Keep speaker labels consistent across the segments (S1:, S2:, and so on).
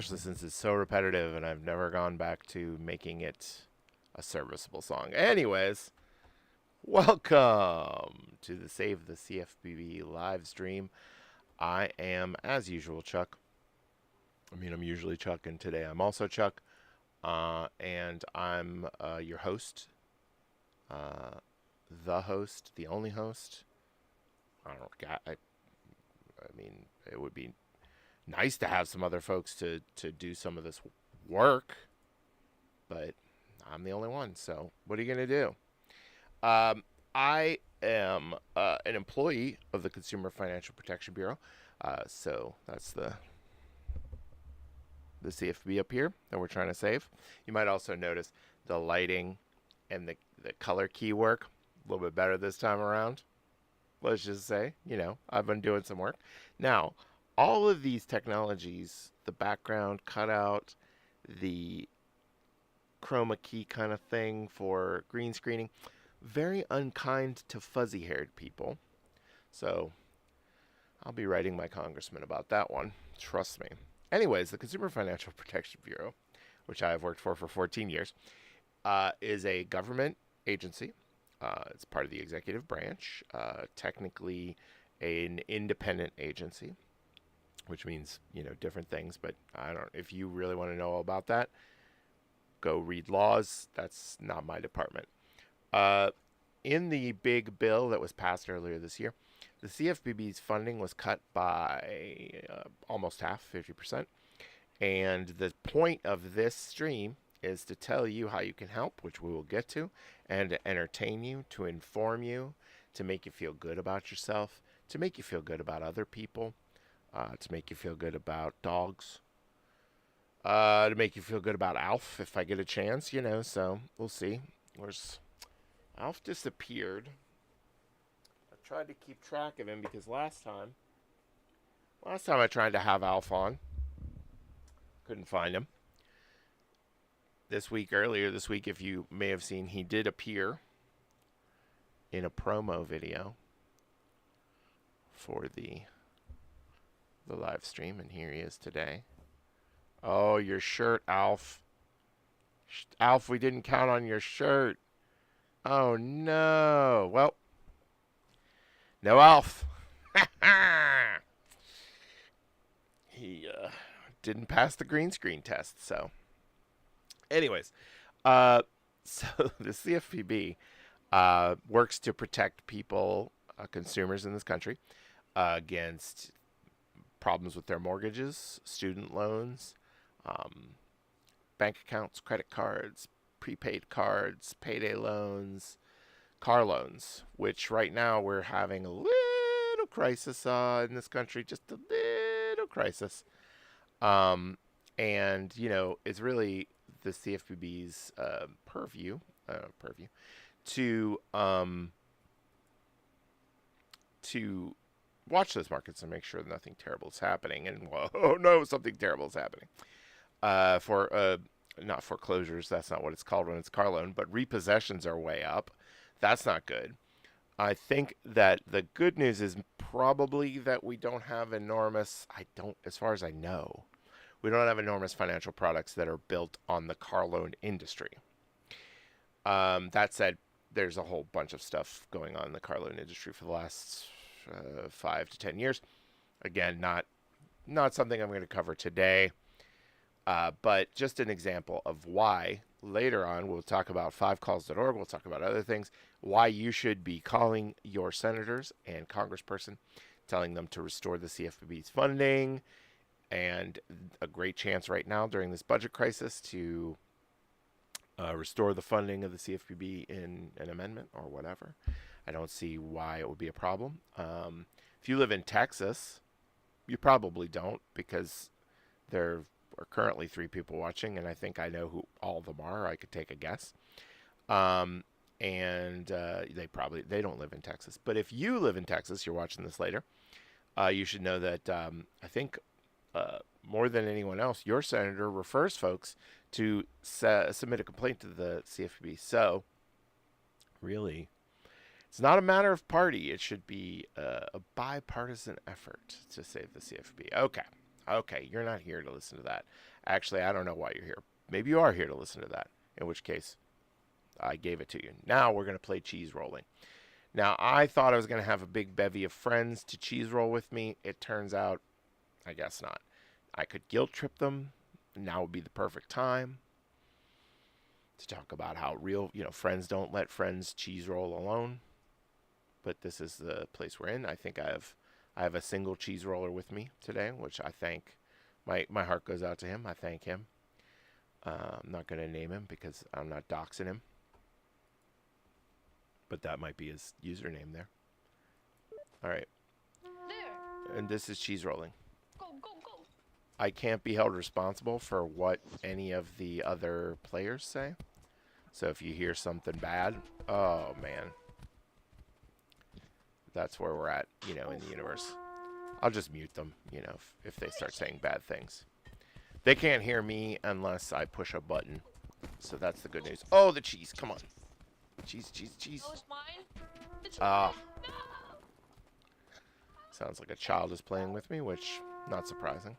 S1: especially since it's so repetitive and I've never gone back to making it a serviceable song. Anyways, welcome to the Save the CFPB live stream. I am, as usual, Chuck. I'm usually Chuck, and today I'm also Chuck. And I'm your host, uh, the host, the only host. I don't know. It would be nice to have some other folks to do some of this work, but I'm the only one. So what are you gonna do? I am an employee of the Consumer Financial Protection Bureau. So that's the CFPB up here that we're trying to save. You might also notice the lighting and the color key work a little bit better this time around. Let's just say, I've been doing some work. Now, all of these technologies, the background cutout, the chroma key kind of thing for green screening, very unkind to fuzzy haired people. So I'll be writing my congressman about that one. Trust me. Anyways, the Consumer Financial Protection Bureau, which I have worked for 14 years, is a government agency. It's part of the executive branch, technically an independent agency, which means, different things. But if you really want to know all about that, go read laws. That's not my department. In the big bill that was passed earlier this year, the CFPB's funding was cut by almost half, 50%. And the point of this stream is to tell you how you can help, which we will get to, and to entertain you, to inform you, to make you feel good about yourself, to make you feel good about other people, to make you feel good about dogs, to make you feel good about Alf if I get a chance, so we'll see. Where's Alf disappeared. I tried to keep track of him because last time I tried to have Alf on, couldn't find him. Earlier this week, if you may have seen, he did appear in a promo video for the live stream, and here he is today. Oh, your shirt, Alf. Alf, we didn't count on your shirt. Oh, no. Well, no Alf. He didn't pass the green screen test, so. Anyways, so the CFPB works to protect people, consumers in this country, against problems with their mortgages, student loans, bank accounts, credit cards, prepaid cards, payday loans, car loans, which right now we're having a little crisis in this country, just a little crisis. And, it's really the CFPB's purview to watch those markets and make sure nothing terrible is happening. And, oh no, something terrible is happening. For not foreclosures, that's not what it's called when it's car loan, but repossessions are way up. That's not good. I think that the good news is probably that we don't have as far as I know, we don't have enormous financial products that are built on the car loan industry. That said, there's a whole bunch of stuff going on in the car loan industry for the last 5 to 10 years. Again, not something I'm going to cover today, but just an example of why later on we'll talk about 5calls.org. We'll talk about other things, why you should be calling your senators and congressperson, telling them to restore the CFPB's funding, and a great chance right now during this budget crisis to restore the funding of the CFPB in an amendment or whatever. I don't see why it would be a problem. If you live in Texas, you probably don't, because there are currently 3 people watching, and I think I know who all of them are. I could take a guess. And they don't live in Texas. But if you live in Texas, you're watching this later, you should know that I think more than anyone else, your senator refers folks to submit a complaint to the CFPB. So, really, it's not a matter of party. It should be a bipartisan effort to save the CFPB. Okay. Okay, you're not here to listen to that. Actually, I don't know why you're here. Maybe you are here to listen to that, in which case I gave it to you. Now we're going to play cheese rolling. Now, I thought I was going to have a big bevy of friends to cheese roll with me. It turns out, I guess not. I could guilt trip them. Now would be the perfect time to talk about how real, friends don't let friends cheese roll alone. But this is the place we're in. I think I have a single cheese roller with me today, which I thank. My heart goes out to him. I thank him. I'm not going to name him because I'm not doxing him. But that might be his username there. All right.
S2: There.
S1: And this is cheese rolling.
S2: Go, go, go.
S1: I can't be held responsible for what any of the other players say. So if you hear something bad, oh man. That's where we're at, in the universe. I'll just mute them, if they start saying bad things. They can't hear me unless I push a button. So that's the good news. Oh, the cheese. Come on. Cheese, cheese, cheese.
S2: Oh, it's mine? It's
S1: Ah.
S2: mine. No!
S1: Sounds like a child is playing with me, which, not surprising.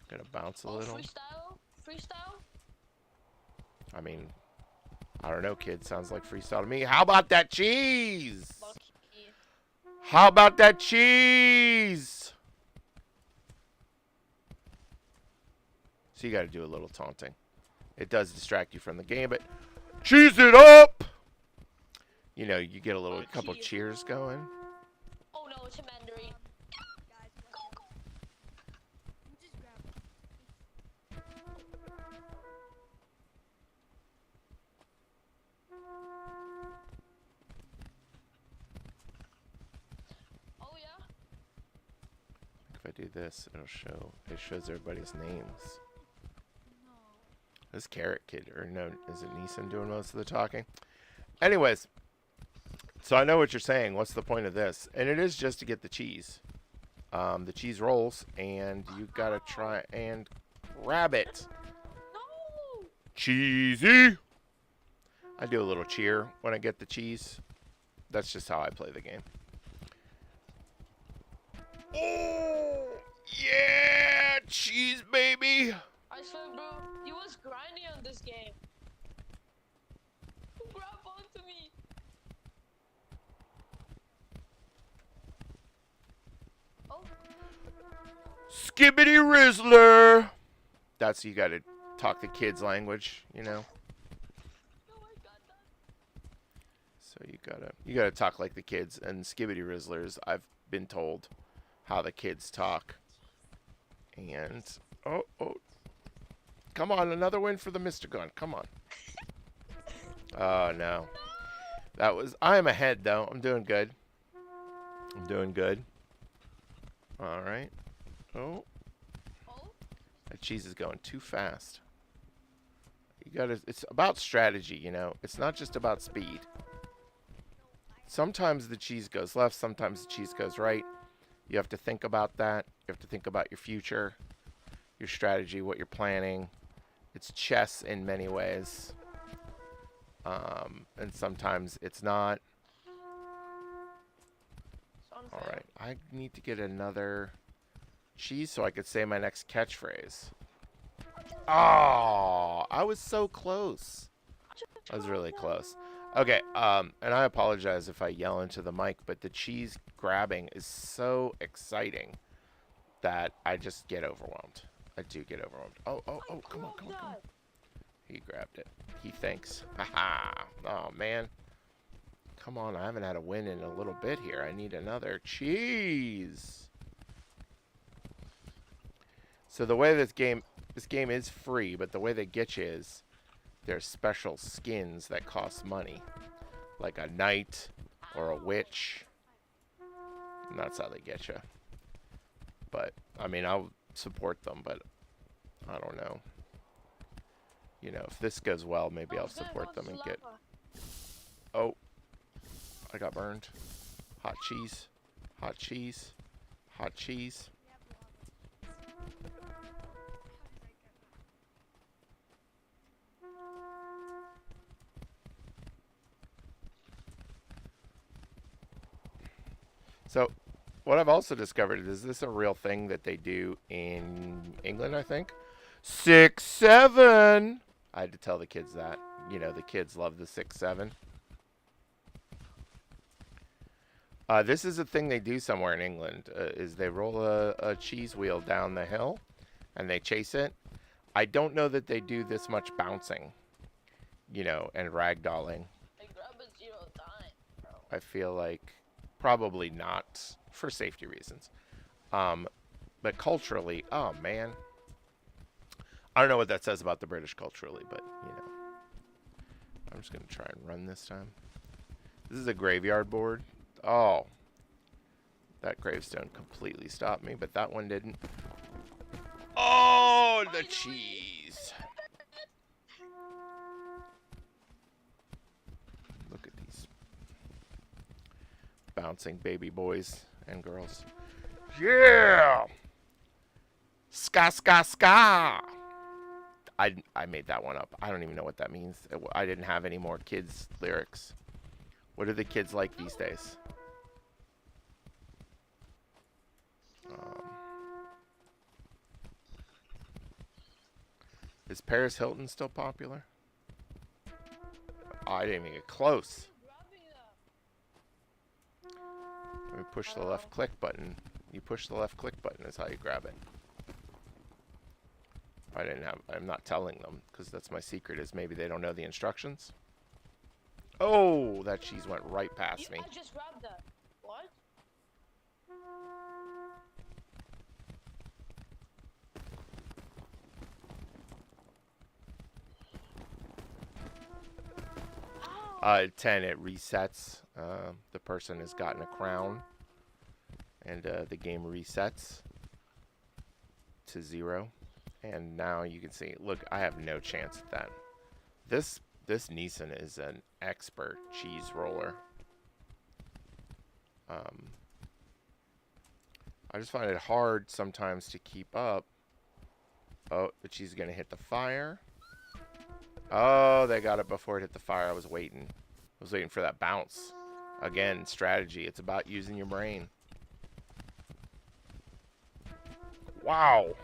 S1: Gonna bounce a little.
S2: Freestyle? Freestyle?
S1: I mean, I don't know, kid. Sounds like freestyle to me. How about that cheese?
S2: Lucky.
S1: How about that cheese? So you gotta do a little taunting. It does distract you from the game, but cheese it up! You get a couple cheers going.
S2: Oh no, it's a mandarin. Oh yeah?
S1: If I do this, it shows everybody's names. This Carrot Kid, or no, is it Neeson doing most of the talking? Anyways, so I know what you're saying. What's the point of this? And it is just to get the cheese. The cheese rolls, and you gotta try and grab it.
S2: No!
S1: Cheesy! I do a little cheer when I get the cheese. That's just how I play the game. Oh! Yeah! Cheese, baby!
S2: I swear, bro, you was grinding on this game. Grab onto me. Oh.
S1: Skibbity Rizzler! That's, you gotta talk the kids' language,
S2: Oh, I got that.
S1: So you gotta talk like the kids, and Skibbity Rizzlers, I've been told how the kids talk. And oh, come on, another win for the Mr. Gun. Come on. Oh no. I am ahead though. I'm doing good. Alright. Oh. That cheese is going too fast. It's about strategy, It's not just about speed. Sometimes the cheese goes left, sometimes the cheese goes right. You have to think about that. You have to think about your future, your strategy, what you're planning. It's chess in many ways. And sometimes it's not. Alright, I need to get another cheese so I could say my next catchphrase. Oh, I was so close. I was really close. Okay, and I apologize if I yell into the mic, but the cheese grabbing is so exciting that I just get overwhelmed. I do get overwhelmed. Oh, come on. He grabbed it. He thinks. Haha. Oh, man. Come on, I haven't had a win in a little bit here. I need another cheese. So the way this game is free, but the way they get you is there's special skins that cost money. Like a knight or a witch. And that's how they get you. But, I mean, I'll support them, but I don't know. If this goes well, maybe I'll support them and get... Oh. I got burned. Hot cheese. Hot cheese. Hot cheese. So, What I've also discovered is this a real thing that they do in England, I think? 6-7. I had to tell the kids that. You know, the kids love the 6-7. This is a thing they do somewhere in England. Is they roll a cheese wheel down the hill and they chase it. I don't know that they do this much bouncing, you know, and ragdolling.
S2: I grab a 0 time, bro.
S1: I feel like probably not for safety reasons. But culturally, oh man, I don't know what that says about the British culturally, but you know, I'm just gonna try and run this time. This is a graveyard board. Oh, that gravestone completely stopped me, but that one didn't. Oh, the cheese. Look at these bouncing baby boys and girls. Yeah! Ska, ska, ska! I made that one up. I don't even know what that means. I didn't have any more kids' lyrics. What are the kids like these days? Is Paris Hilton still popular? Oh, I didn't even get close. Let me push the left click button. You push the left click button is how you grab it. I'm not telling them because that's my secret, is maybe they don't know the instructions. Oh, that cheese went right past me.
S2: I just grabbed that. What?
S1: At 10, it resets. The person has gotten a crown, and the game resets to 0. And now you can see, look, I have no chance at that. This Neeson is an expert cheese roller. I just find it hard sometimes to keep up. Oh, the cheese is going to hit the fire. Oh, they got it before it hit the fire. I was waiting. I was waiting for that bounce. Again, strategy. It's about using your brain. Wow.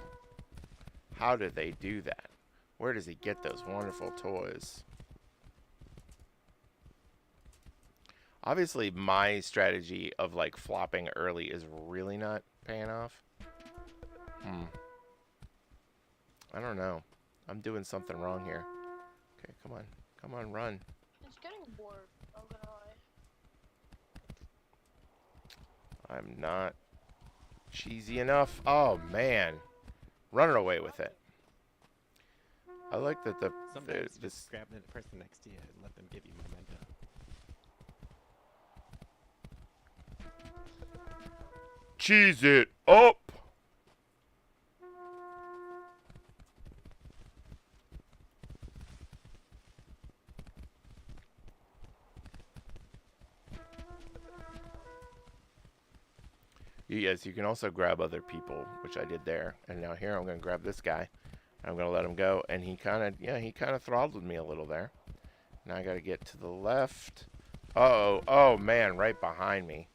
S1: How did they do that? Where does he get those wonderful toys? Obviously, my strategy of like flopping early is really not paying off. I don't know. I'm doing something wrong here. Okay, come on. Come on, run.
S2: It's getting bored. I'm gonna lie.
S1: I'm not cheesy enough. Oh, man. Running away with it. I like that
S3: Sometimes
S1: this
S3: just grab the person next to you and let them give you momentum.
S1: cheese it up. Yes, you can also grab other people, which I did there. And now here I'm going to grab this guy. I'm going to let him go. And he kind of throttled me a little there. Now I got to get to the left. Uh-oh. Oh, man, right behind me.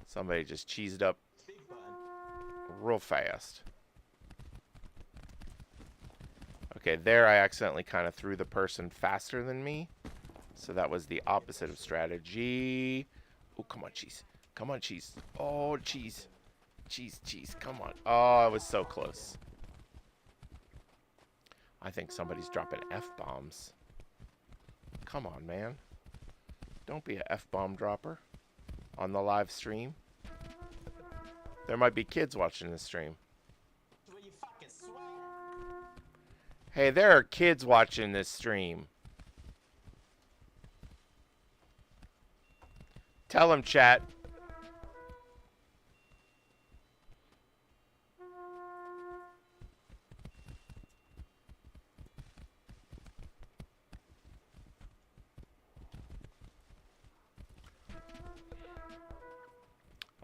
S1: Somebody just cheesed up real fast. Okay, there I accidentally kind of threw the person faster than me. So that was the opposite of strategy. Oh, come on, cheese. Come on, cheese. Oh, cheese. Cheese, cheese. Come on. Oh, I was so close. I think somebody's dropping F-bombs. Come on, man. Don't be an F-bomb dropper on the live stream. There might be kids watching this stream. Hey, there are kids watching this stream. Tell them, chat.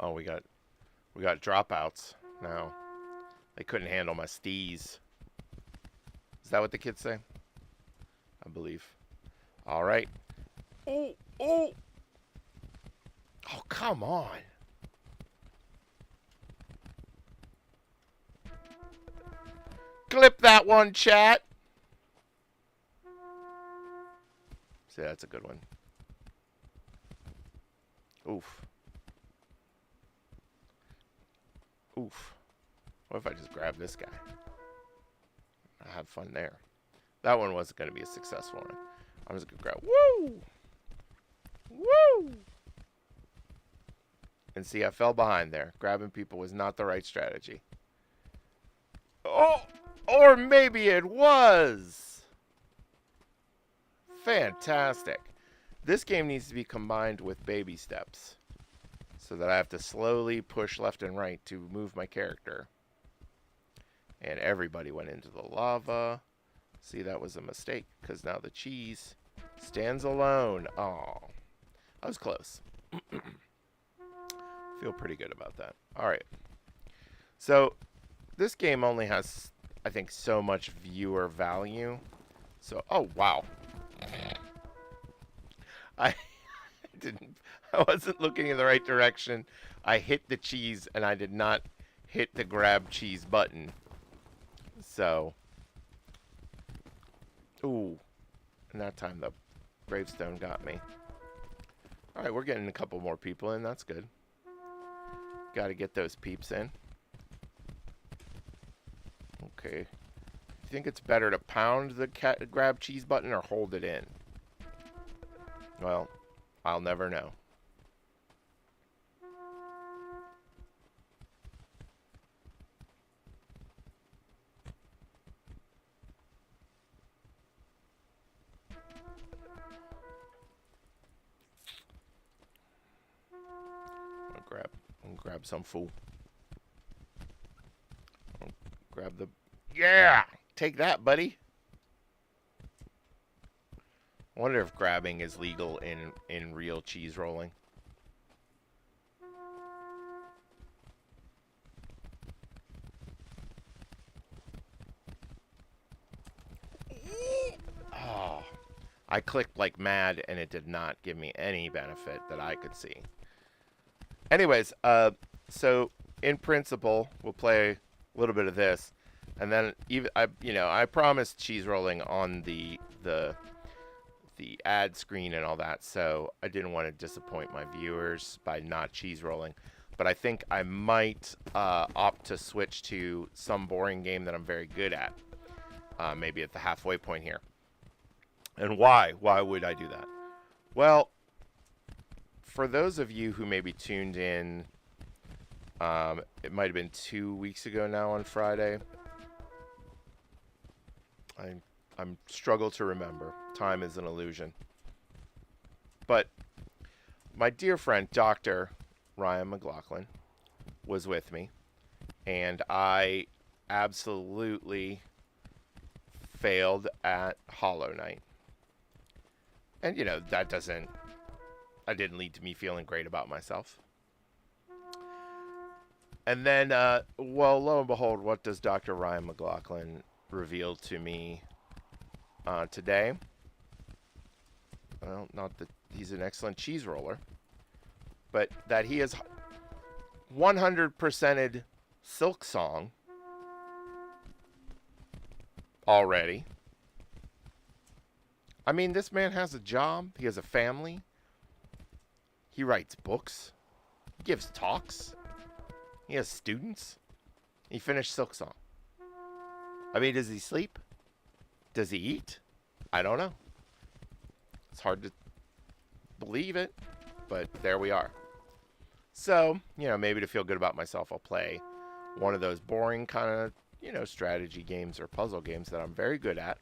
S1: Oh, we got dropouts now. They couldn't handle my steez. Is that what the kids say? I believe. All right. Oh, oh. Oh, come on. Clip that one, chat. See, that's a good one. Oof. Oof. What if I just grab this guy? I have fun there. That one wasn't going to be a successful one. I'm just going to grab. Woo! Woo! And see, I fell behind there. Grabbing people was not the right strategy. Oh! Or maybe it was! Fantastic. This game needs to be combined with baby steps, so that I have to slowly push left and right to move my character. And everybody went into the lava. See, that was a mistake, because now the cheese stands alone. Oh, I was close. Feel pretty good about that. All right. So, this game only has, I think, so much viewer value. So, oh, wow. I wasn't looking in the right direction. I hit the cheese, and I did not hit the grab cheese button. So, ooh, and that time the gravestone got me. All right, we're getting a couple more people in. That's good. Got to get those peeps in. Okay. You think it's better to pound the grab cheese button or hold it in? Well, I'll never know. I'm gonna grab some fool. Grab the... Yeah! Take that, buddy! I wonder if grabbing is legal in real cheese rolling. Oh, I clicked like mad and it did not give me any benefit that I could see. Anyways, so in principle, we'll play a little bit of this, and then I promised cheese rolling on the ad screen and all that, so I didn't want to disappoint my viewers by not cheese rolling. But I think I might opt to switch to some boring game that I'm very good at, maybe at the halfway point here. And why? Why would I do that? Well, for those of you who maybe tuned in, it might have been 2 weeks ago now on Friday. I'm struggle to remember. Time is an illusion. But my dear friend, Dr. Ryan McLaughlin, was with me, and I absolutely failed at Hollow Knight. And, that didn't lead to me feeling great about myself. And then, well, lo and behold, what does Dr. Ryan McLaughlin reveal to me today? Well, not that he's an excellent cheese roller, but that he has 100%ed Silk Song already. I mean, this man has a job. He has a family. He writes books. He gives talks. He has students. He finished Silk Song. I mean, does he sleep? Does he eat? I don't know. It's hard to believe it, but there we are. So, maybe to feel good about myself, I'll play one of those boring kind of, strategy games or puzzle games that I'm very good at,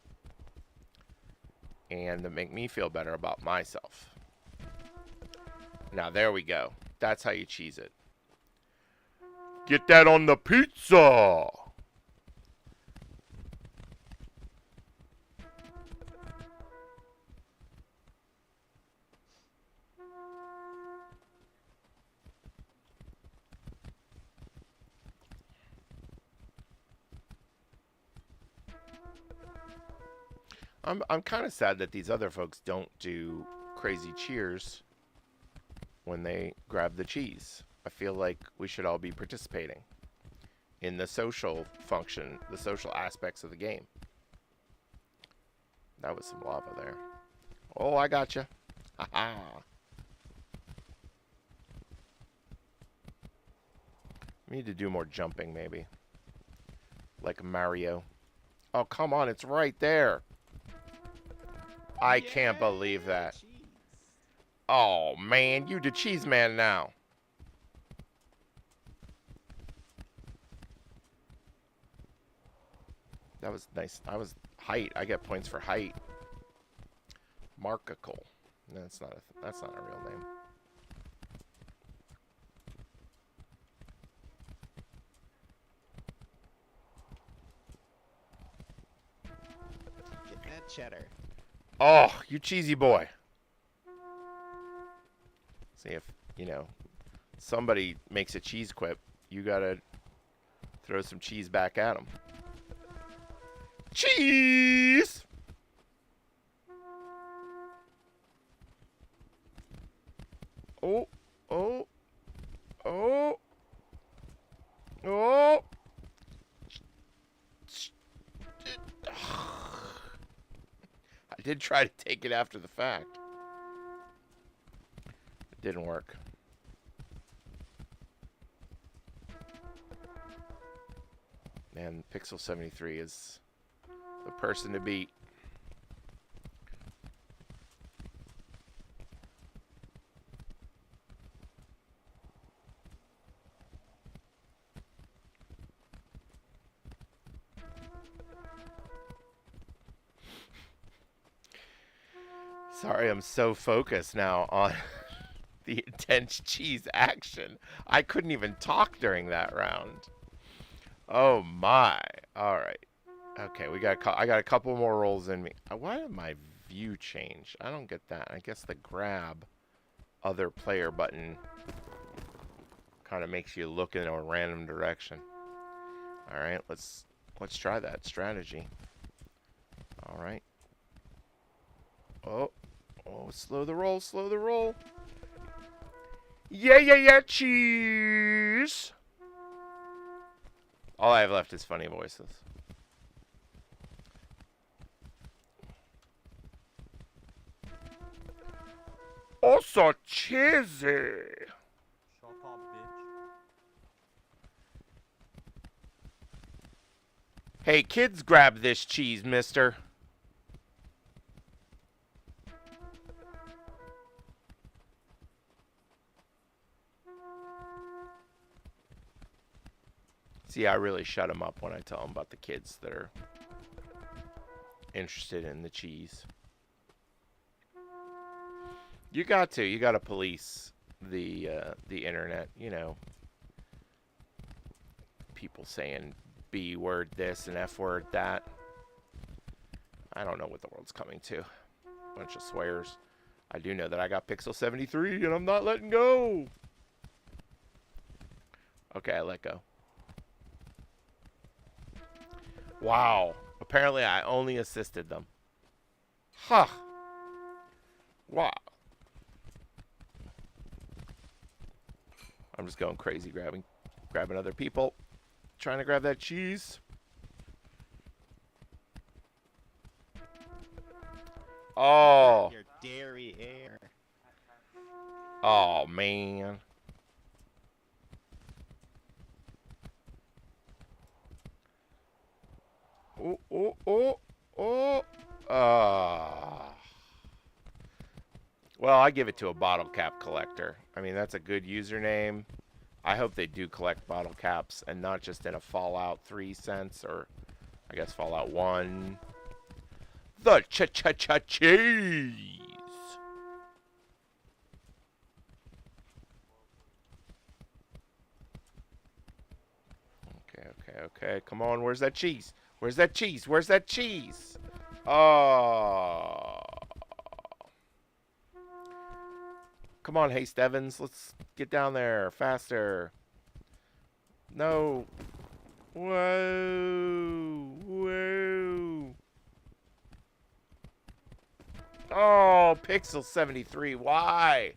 S1: and that make me feel better about myself. Now, there we go. That's how you cheese it. Get that on the pizza! I'm kind of sad that these other folks don't do crazy cheers when they grab the cheese. I feel like we should all be participating in the social function, the social aspects of the game. That was some lava there. Oh, I got you. Haha. We need to do more jumping, maybe. Like Mario. Oh, come on, it's right there. I can't believe that.
S3: Cheese.
S1: Oh, man, you the cheese man now. That was nice. I was height. I get points for height. Markicle. No, that's not a real name.
S3: Get that cheddar.
S1: Oh, you cheesy boy. See if, somebody makes a cheese quip, you gotta throw some cheese back at them. Cheese! Oh, oh, oh, oh. I did try to take it after the fact. It didn't work. Man, Pixel 73 is the person to beat. Sorry, I'm so focused now on the intense cheese action. I couldn't even talk during that round. Oh my. All right. Okay, I got a couple more rolls in me. Why did my view change? I don't get that. I guess the grab other player button kind of makes you look in a random direction. All right, let's try that strategy. All right. Oh, slow the roll, slow the roll. Yeah, cheese. All I have left is funny voices. Oh, so cheesy.
S3: Shut up, bitch.
S1: Hey, kids, grab this cheese, mister. See, I really shut them up when I tell them about the kids that are interested in the cheese. You got to police the internet, people saying B word this and F word that. I don't know what the world's coming to. Bunch of swears. I do know that I got Pixel 73 and I'm not letting go. Okay, I let go. Wow. Apparently I only assisted them. Huh. Wow. I'm just going crazy grabbing other people. Trying to grab that cheese. Oh.
S3: Your dairy air.
S1: Oh, man. Oh. Well, I give it to a bottle cap collector. I mean, that's a good username. I hope they do collect bottle caps and not just in a Fallout 3 sense or, I guess, Fallout 1. The cheese. Okay. Come on, where's that cheese? Where's that cheese? Where's that cheese? Oh. Come on, Haste Evans. Let's get down there faster. No. Whoa. Oh, Pixel 73. Why?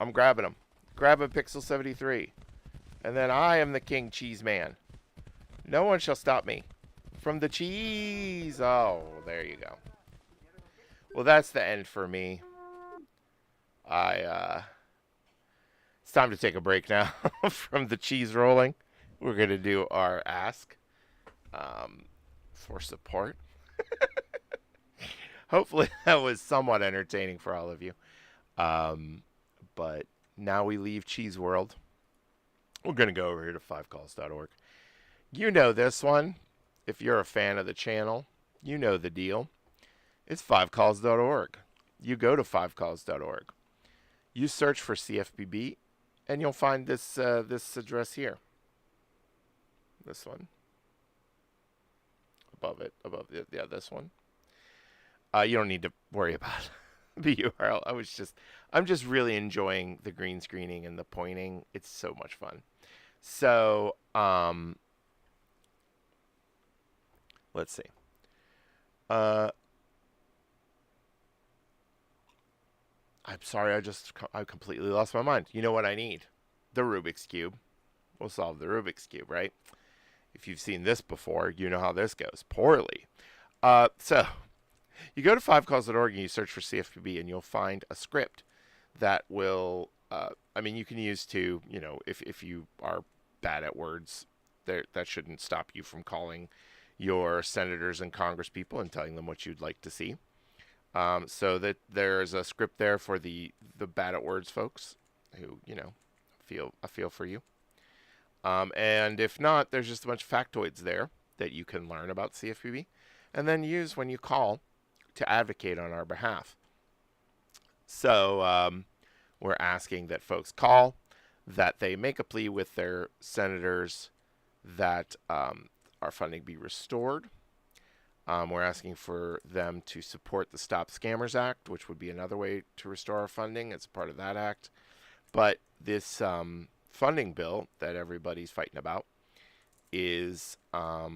S1: I'm grabbing him. Grabbing Pixel 73. And then I am the king cheese man. No one shall stop me from the cheese. Oh, there you go. Well, that's the end for me. It's time to take a break now from the cheese rolling. We're going to do our ask for support. Hopefully that was somewhat entertaining for all of you. But now we leave Cheese World. We're going to go over here to fivecalls.org. You know this one. If you're a fan of the channel, you know the deal. It's fivecalls.org. You go to fivecalls.org. You search for CFPB, and you'll find this address here. This one. Above it. Yeah, this one. You don't need to worry about the URL. I'm just really enjoying the green screening and the pointing. It's so much fun. So, let's see. I'm sorry, I completely lost my mind. You know what I need? The Rubik's Cube. We'll solve the Rubik's Cube, right? If you've seen this before, you know how this goes. Poorly. So, you go to fivecalls.org and you search for CFPB, and you'll find a script that will, you can use to, if you are bad at words, that shouldn't stop you from calling your senators and congresspeople and telling them what you'd like to see. So that there's a script there for the bad at words folks who, I feel for you. And if not, there's just a bunch of factoids there that you can learn about CFPB and then use when you call to advocate on our behalf. So we're asking that folks call, that they make a plea with their senators that our funding be restored. We're asking for them to support the Stop Scammers Act, which would be another way to restore our funding as part of that act. But this funding bill that everybody's fighting about is a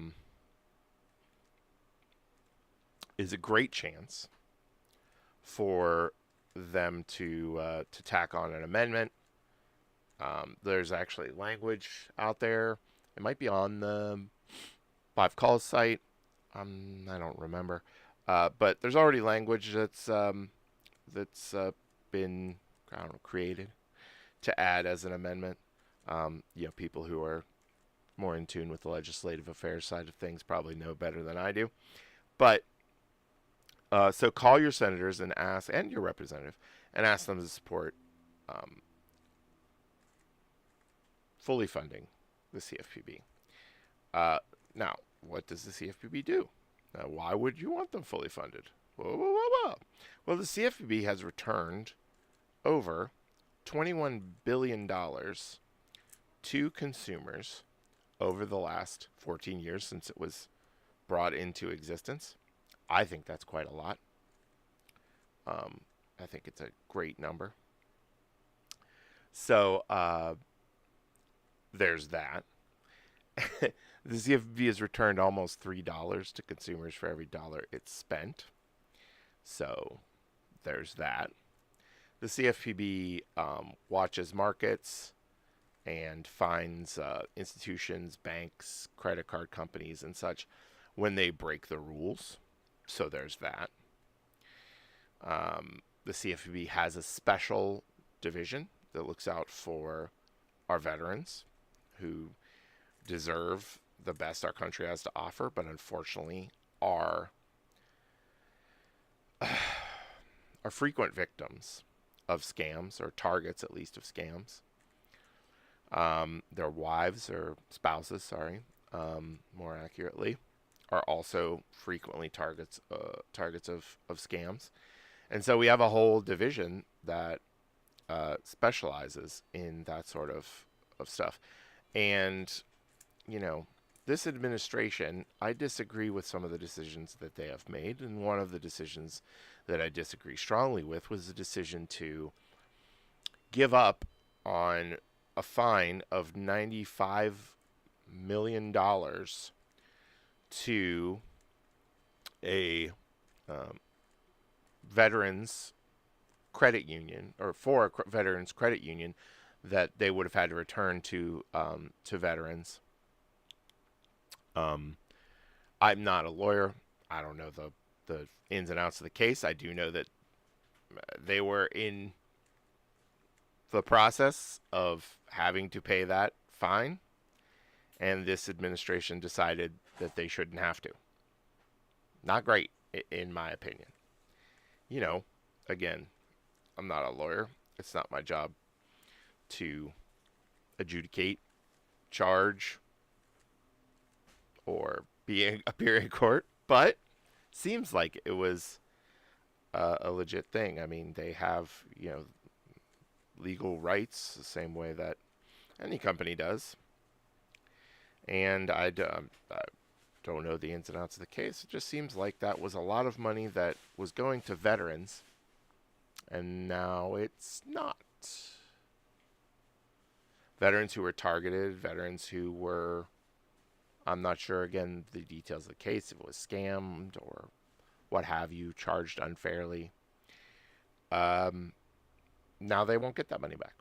S1: great chance for them to tack on an amendment. There's actually language out there. It might be on the Five Calls site. I don't remember, but there's already language that's been created to add as an amendment. People who are more in tune with the legislative affairs side of things probably know better than I do. But so call your senators and your representative, and ask them to support fully funding the CFPB. Now, what does the CFPB do? Why would you want them fully funded? Whoa. Well, the CFPB has returned over $21 billion to consumers over the last 14 years since it was brought into existence. I think that's quite a lot. I think it's a great number. So there's that. The CFPB has returned almost $3 to consumers for every dollar it's spent. So there's that. The CFPB watches markets and finds institutions, banks, credit card companies, and such when they break the rules. So there's that. The CFPB has a special division that looks out for our veterans who deserve the best our country has to offer, but unfortunately are frequent victims of scams, or targets at least of scams. Their wives or spouses, more accurately, are also frequently targets of scams. And so we have a whole division that specializes in that sort of stuff. And, this administration, I disagree with some of the decisions that they have made. And one of the decisions that I disagree strongly with was the decision to give up on a fine of $95 million to a veterans credit union, or for a veterans credit union that they would have had to return to veterans. Um, I'm not a lawyer. I don't know the ins and outs of the case. I do know that they were in the process of having to pay that fine, and this administration decided that they shouldn't have to. Not great, in my opinion. You know, again, I'm not a lawyer. It's not my job to adjudicate, charge, or appear in court, but seems like it was a legit thing. I mean, they have, legal rights the same way that any company does. And I don't know the ins and outs of the case. It just seems like that was a lot of money that was going to veterans, and now it's not. Veterans who were targeted, veterans who were, I'm not sure, again, the details of the case, if it was scammed or what have you, charged unfairly. Now they won't get that money back.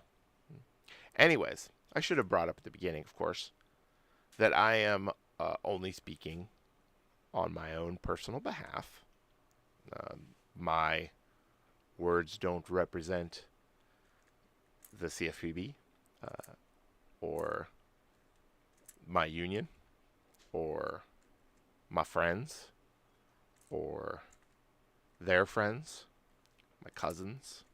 S1: Anyways, I should have brought up at the beginning, of course, that I am only speaking on my own personal behalf. My words don't represent the CFPB or my union or my friends or their friends, my cousins.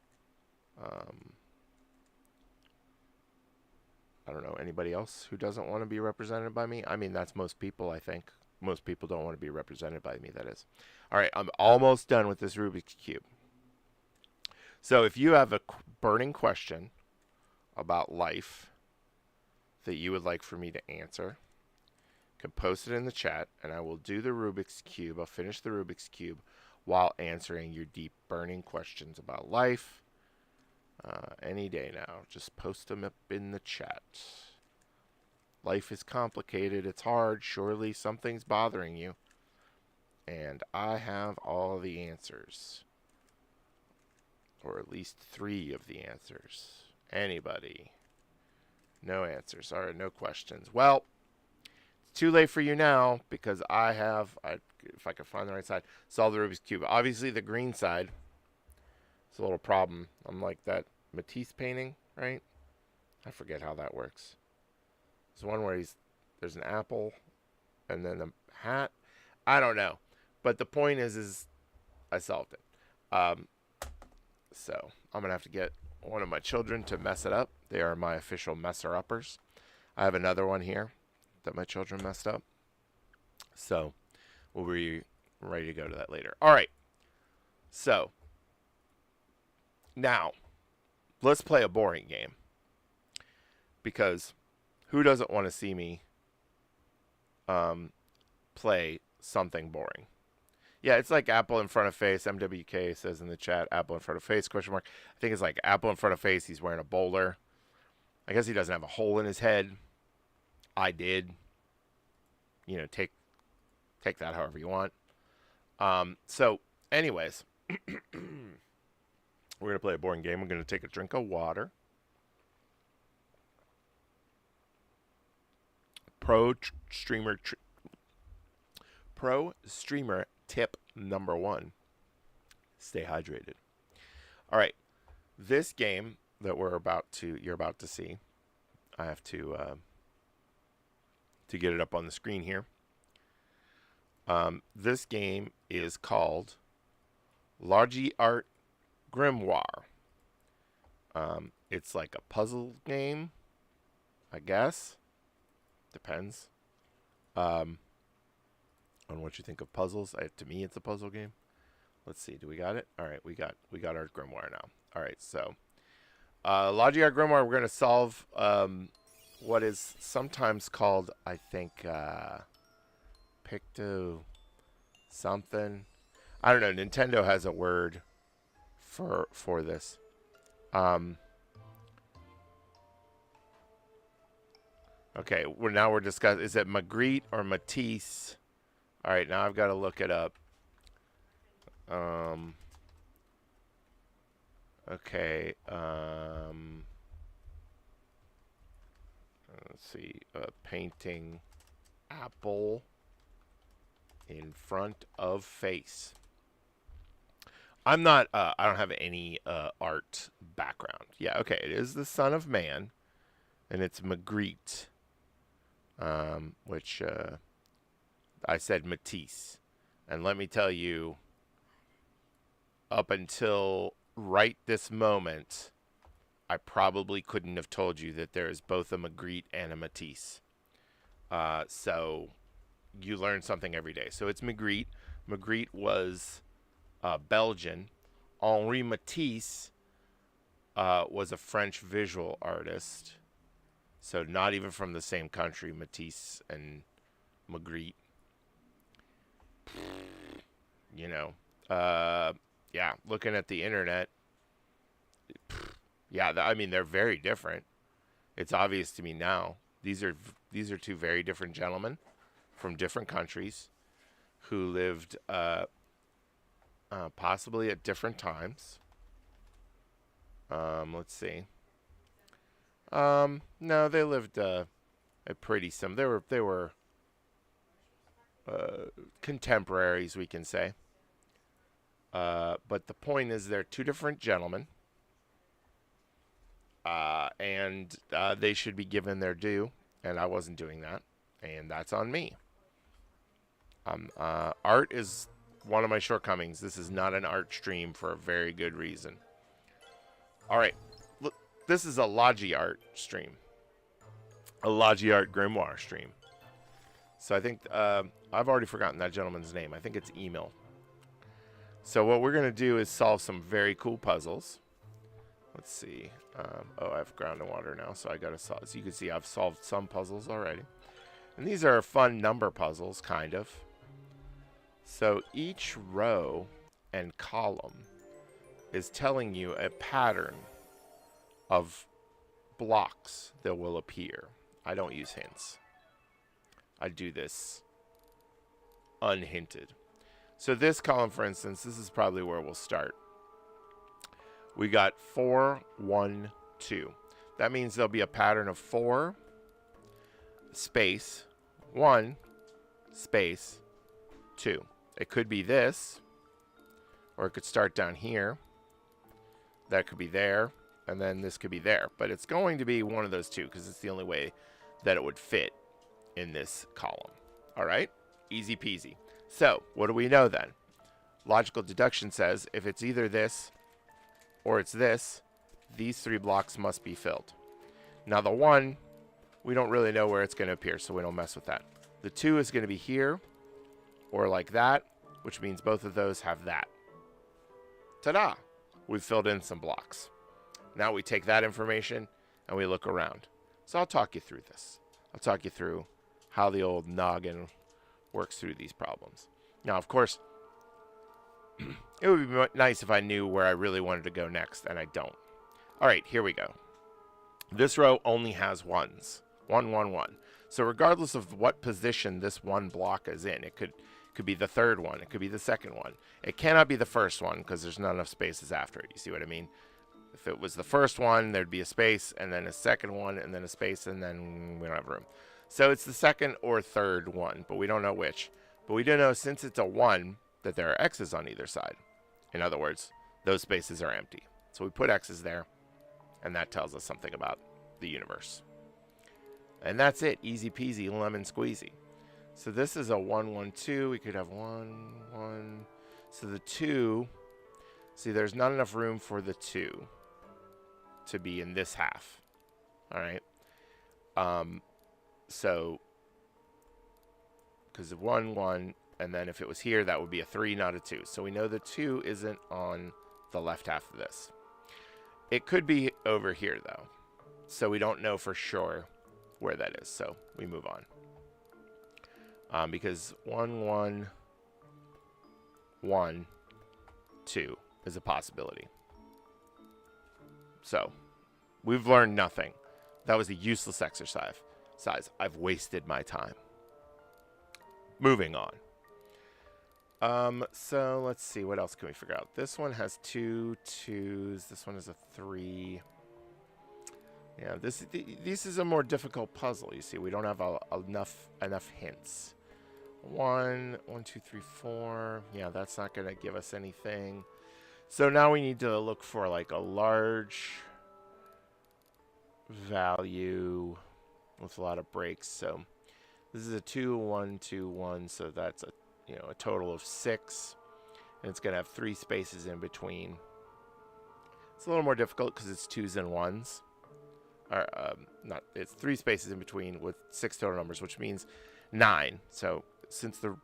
S1: I don't know, anybody else who doesn't want to be represented by me. I mean, that's most people, I think. Most people don't want to be represented by me, that is. All right, I'm almost done with this Rubik's Cube. So if you have a burning question about life that you would like for me to answer, you can post it in the chat, and I will do the Rubik's Cube. I'll finish the Rubik's Cube while answering your deep, burning questions about life. Any day now. Just post them up in the chat. Life is complicated. It's hard. Surely something's bothering you. And I have all the answers. Or at least 3 of the answers. Anybody? No answers. All right, no questions. Well, it's too late for you now because if I can find the right side, solve the Rubik's Cube. Obviously, the green side is a little problem. I'm like that Matisse painting, right? I forget how that works. There's one where there's an apple and then a hat. I don't know. But the point is I solved it. So I'm going to have to get one of my children to mess it up. They are my official messer-uppers. I have another one here that my children messed up. So we'll be ready to go to that later. All right. So now let's play a boring game. Because who doesn't want to see me play something boring? Yeah, it's like apple in front of face. MWK says in the chat, apple in front of face, question mark. I think it's like apple in front of face. He's wearing a bowler. I guess he doesn't have a hole in his head. I did. Take that however you want. So, anyways, we're going to play a boring game. We're going to take a drink of water. Pro streamer tip number 1. Stay hydrated. All right. This game that you're about to see, I have to get it up on the screen here. This game is called Largy Art Grimoire. It's like a puzzle game, I guess. Depends on what you think of puzzles. To me, it's a puzzle game. Let's see. Do we got it? All right, we got our grimoire now. All right, so Logi Art Grimoire. We're gonna solve what is sometimes called, I think, Picto something. I don't know. Nintendo has a word for this. Okay, we're discussing, is it Magritte or Matisse? All right, now I've got to look it up. Okay. Let's see. Painting apple in front of face. I'm not, I don't have any art background. Yeah, okay, it is the Son of Man, and it's Magritte, which I said Matisse. And let me tell you, up until right this moment, I probably couldn't have told you that there is both a Magritte and a Matisse. So you learn something every day. So it's Magritte. Magritte was Belgian. Henri Matisse was a French visual artist. So not even from the same country, Matisse and Magritte. You know, yeah, looking at the internet, yeah, I mean, they're very different. It's obvious to me now. These are two very different gentlemen from different countries who lived possibly at different times. Let's see. No, they lived at pretty some. They were contemporaries, we can say. But the point is, they're two different gentlemen, and they should be given their due. And I wasn't doing that, and that's on me. Art is one of my shortcomings. This is not an art stream for a very good reason. All right, look, this is a Logi art stream, a Logi art grimoire stream. So I think I've already forgotten that gentleman's name. I think it's Emil. So what we're gonna do is solve some very cool puzzles. Let's see. Oh, I have ground and water now, so I gotta solve. As you can see, I've solved some puzzles already, and these are fun number puzzles, kind of. So each row and column is telling you a pattern of blocks that will appear. I don't use hints. I do this unhinted. So this column, for instance, this is probably where we'll start. We got 4, 1, 2. That means there'll be a pattern of 4, space, 1, space, 2. It could be this, or it could start down here. That could be there, and then this could be there. But it's going to be one of those two, because it's the only way that it would fit in this column. All right? Easy peasy. So, what do we know then? Logical deduction says if it's either this or it's this, these 3 blocks must be filled. Now the 1, we don't really know where it's going to appear, so we don't mess with that. The 2 is going to be here or like that, which means both of those have that. Ta-da! We've filled in some blocks. Now we take that information and we look around. So I'll talk you through this. I'll talk you through how the old noggin works through these problems. Now, of course, it would be nice if I knew where I really wanted to go next, and I don't. All right, here we go. This row only has 1s. 1, 1, 1. So regardless of what position this one block is in, it could be the third one. It could be the second one. It cannot be the first one because there's not enough spaces after it. You see what I mean? If it was the first one, there'd be a space, and then a second one, and then a space, and then we don't have room. So it's the second or third one, but we don't know which. But we do know, since it's a 1, that there are X's on either side. In other words, those spaces are empty. So we put X's there, and that tells us something about the universe. And that's it. Easy peasy, lemon squeezy. So this is a 1, 1, 2. We could have 1, 1. So the 2, see, there's not enough room for the 2 to be in this half. All right. So, because 1, 1, and then if it was here, that would be a 3, not a 2. So we know the 2 isn't on the left half of this. It could be over here, though. So we don't know for sure where that is. So we move on. Because 1, 1, 1, 2 is a possibility. So we've learned nothing. That was a useless exercise. I've wasted my time. Moving on. So let's see, what else can we figure out? This one has 2 2s. This one is a 3. Yeah, this is a more difficult puzzle. You see, we don't have enough hints. 1, 1, 2, 3, 4. Yeah, that's not gonna give us anything. So now we need to look for like a large value with a lot of breaks. So this is a 2, 1, 2, 1. So that's a total of 6, and it's gonna have 3 spaces in between. It's a little more difficult because it's 2s and 1s. Or not, it's 3 spaces in between with 6 total numbers, which means 9. So since the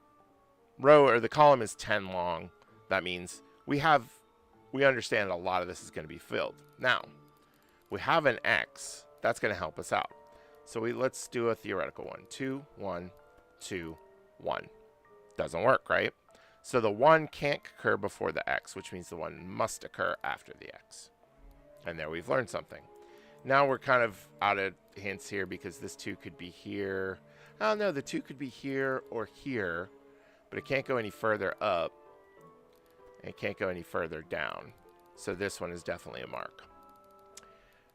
S1: row or the column is 10 long, that means we understand a lot of this is going to be filled. Now, we have an X. That's going to help us out. So let's do a theoretical one. 2, 1, 2, 1. Doesn't work, right? So the 1 can't occur before the X, which means the 1 must occur after the X. And there we've learned something. Now we're kind of out of hints here because this 2 could be here. Oh no, the 2 could be here or here, but it can't go any further up. And it can't go any further down. So this one is definitely a mark.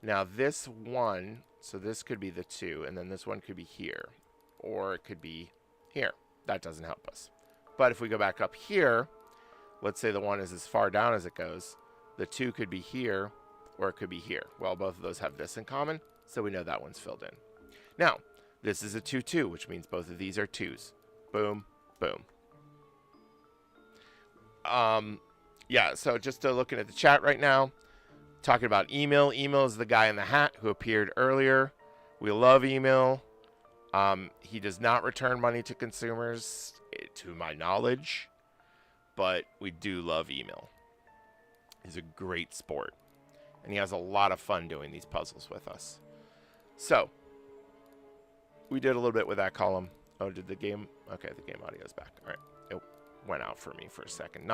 S1: Now this 1, so this could be the 2, and then this 1 could be here. Or it could be here. That doesn't help us. But if we go back up here, let's say the 1 is as far down as it goes. The 2 could be here, or it could be here. Well, both of those have this in common, so we know that one's filled in. Now, this is a 2, 2, which means both of these are 2s. Boom, boom. Yeah, so just looking at the chat right now, talking about Email. Email is the guy in the hat who appeared earlier. We love Email. He does not return money to consumers, to my knowledge, but we do love Email. He's a great sport, and he has a lot of fun doing these puzzles with us. So, we did a little bit with that column. Oh, did the game? Okay, the game audio is back. All right. It went out for me for a second.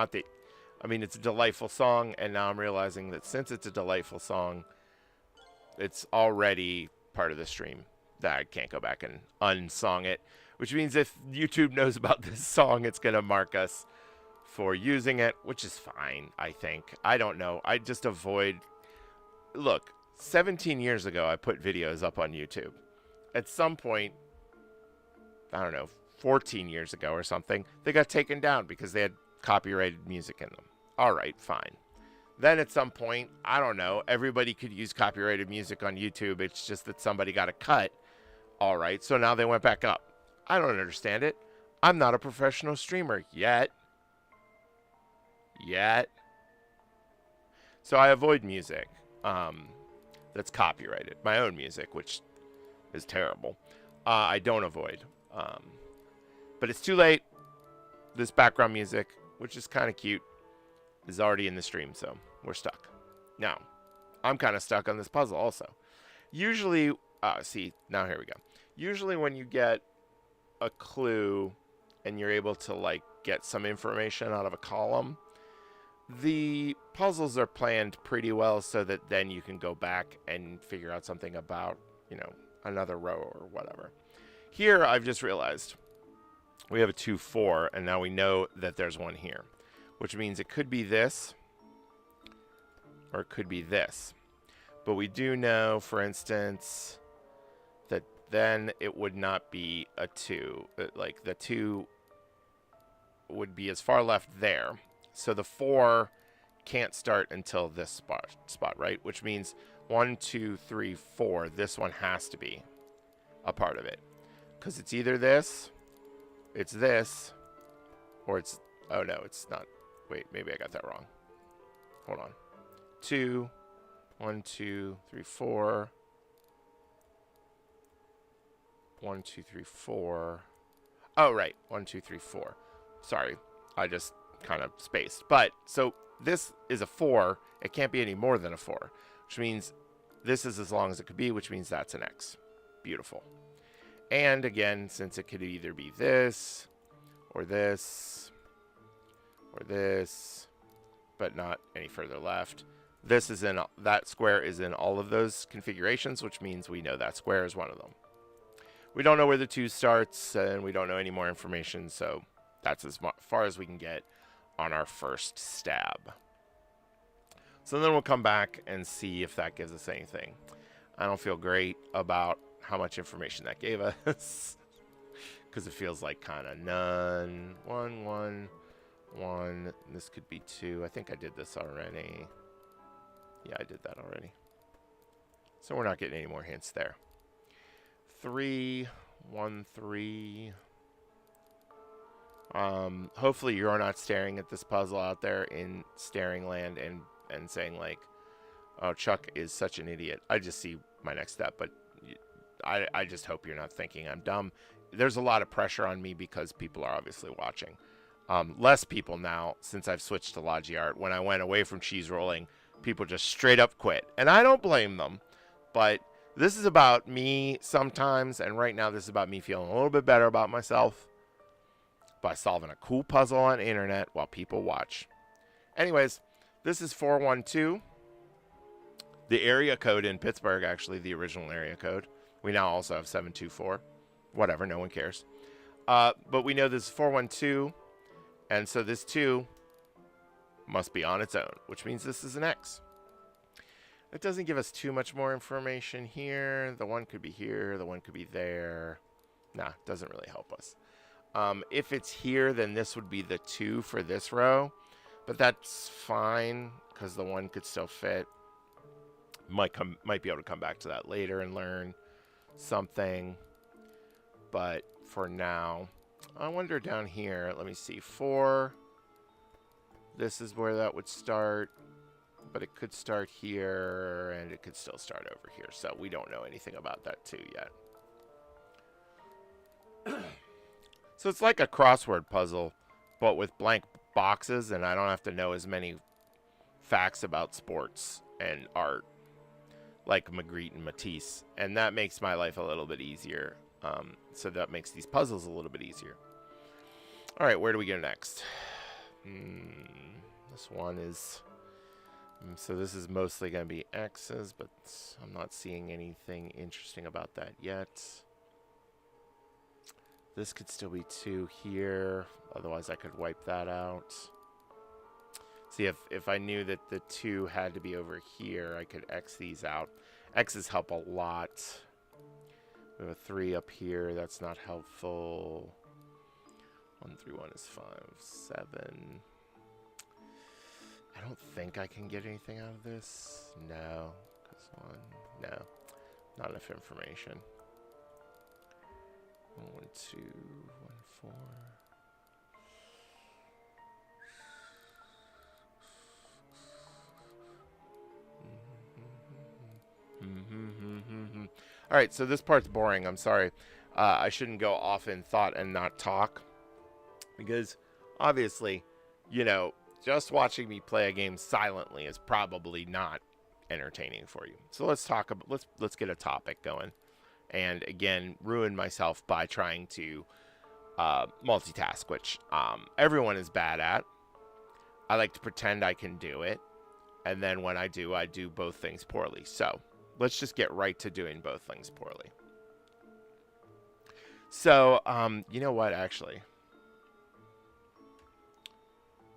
S1: It's a delightful song, and now I'm realizing that since it's a delightful song, it's already part of the stream that I can't go back and unsong it, which means if YouTube knows about this song, it's going to mark us for using it, which is fine, I think. I don't know. I just avoid... Look, 17 years ago, I put videos up on YouTube. At some point, I don't know, 14 years ago or something, they got taken down because they had copyrighted music in them. All right, fine. Then at some point, I don't know, everybody could use copyrighted music on YouTube. It's just that somebody got a cut. All right, so now they went back up. I don't understand it. I'm not a professional streamer yet. So I avoid music that's copyrighted. My own music, which is terrible. I don't avoid. But it's too late. This background music, which is kind of cute, is already in the stream, so we're stuck. Now, I'm kind of stuck on this puzzle also. Usually, now here we go. Usually when you get a clue and you're able to, like, get some information out of a column, the puzzles are planned pretty well so that then you can go back and figure out something about, another row or whatever. Here, I've just realized we have a 2, 4, and now we know that there's one here, which means it could be this or it could be this. But we do know, for instance, that then it would not be a 2. Like, the 2 would be as far left there. So the 4 can't start until this spot, right? Which means 1, 2, 3, 4. This one has to be a part of it. Because it's either this, it's this, or it's... Oh, no, it's not. Wait, maybe I got that wrong. Hold on. 2, 1, 2, 3, 4. 1, 2, 3, 4. Oh, right. 1, 2, 3, 4. Sorry. I just kind of spaced. But, so this is a 4. It can't be any more than a 4. Which means this is as long as it could be, which means that's an X. Beautiful. And again, since it could either be this, or this, or this, but not any further left. This is in, that square is in all of those configurations, which means we know that square is one of them. We don't know where the 2 starts, and we don't know any more information, so that's as far as we can get on our first stab. So then we'll come back and see if that gives us anything. I don't feel great about how much information that gave us. Because it feels like kind of none. 1, 1, 1. This could be 2. I think I did this already. Yeah, I did that already. So we're not getting any more hints there. 3, 1, 3. Hopefully you're not staring at this puzzle out there in staring land and saying like, oh, Chuck is such an idiot. I just see my next step, but I just hope you're not thinking I'm dumb. There's a lot of pressure on me because people are obviously watching. Less people now since I've switched to Logi Art. When I went away from cheese rolling, people just straight up quit. And I don't blame them, but this is about me sometimes, and right now this is about me feeling a little bit better about myself by solving a cool puzzle on the internet while people watch. Anyways, this is 412. The area code in Pittsburgh, actually, the original area code. We now also have 724. Whatever, no one cares. But we know this is 412, and so this 2 must be on its own, which means this is an X. It doesn't give us too much more information here. The 1 could be here, the 1 could be there. Nah, doesn't really help us. If it's here, then this would be the 2 for this row, but that's fine because the 1 could still fit. Might be able to come back to that later and learn something, but for now, I wonder down here. Let me see. 4. This is where that would start, but it could start here, and it could still start over here. So we don't know anything about that 2 yet. So it's like a crossword puzzle, but with blank boxes, and I don't have to know as many facts about sports and art like Magritte and Matisse, and that makes my life a little bit easier. So that makes these puzzles a little bit easier. All right, where do we go next? This one is... So this is mostly going to be X's, but I'm not seeing anything interesting about that yet. This could still be 2 here. Otherwise, I could wipe that out. See, if I knew that the 2 had to be over here, I could X these out. X's help a lot. We have a 3 up here. That's not helpful. 1, 3, 1 is 5, 7. I don't think I can get anything out of this. No. Because 1. No. Not enough information. 1, 2, 1, 4. All right, so this part's boring. I'm sorry. I shouldn't go off in thought and not talk, because obviously, you know, just watching me play a game silently is probably not entertaining for you. So let's talk about let's get a topic going. And again, ruin myself by trying to multitask, which everyone is bad at. I like to pretend I can do it, and then when I do both things poorly. So let's just get right to doing both things poorly. So, you know what, actually?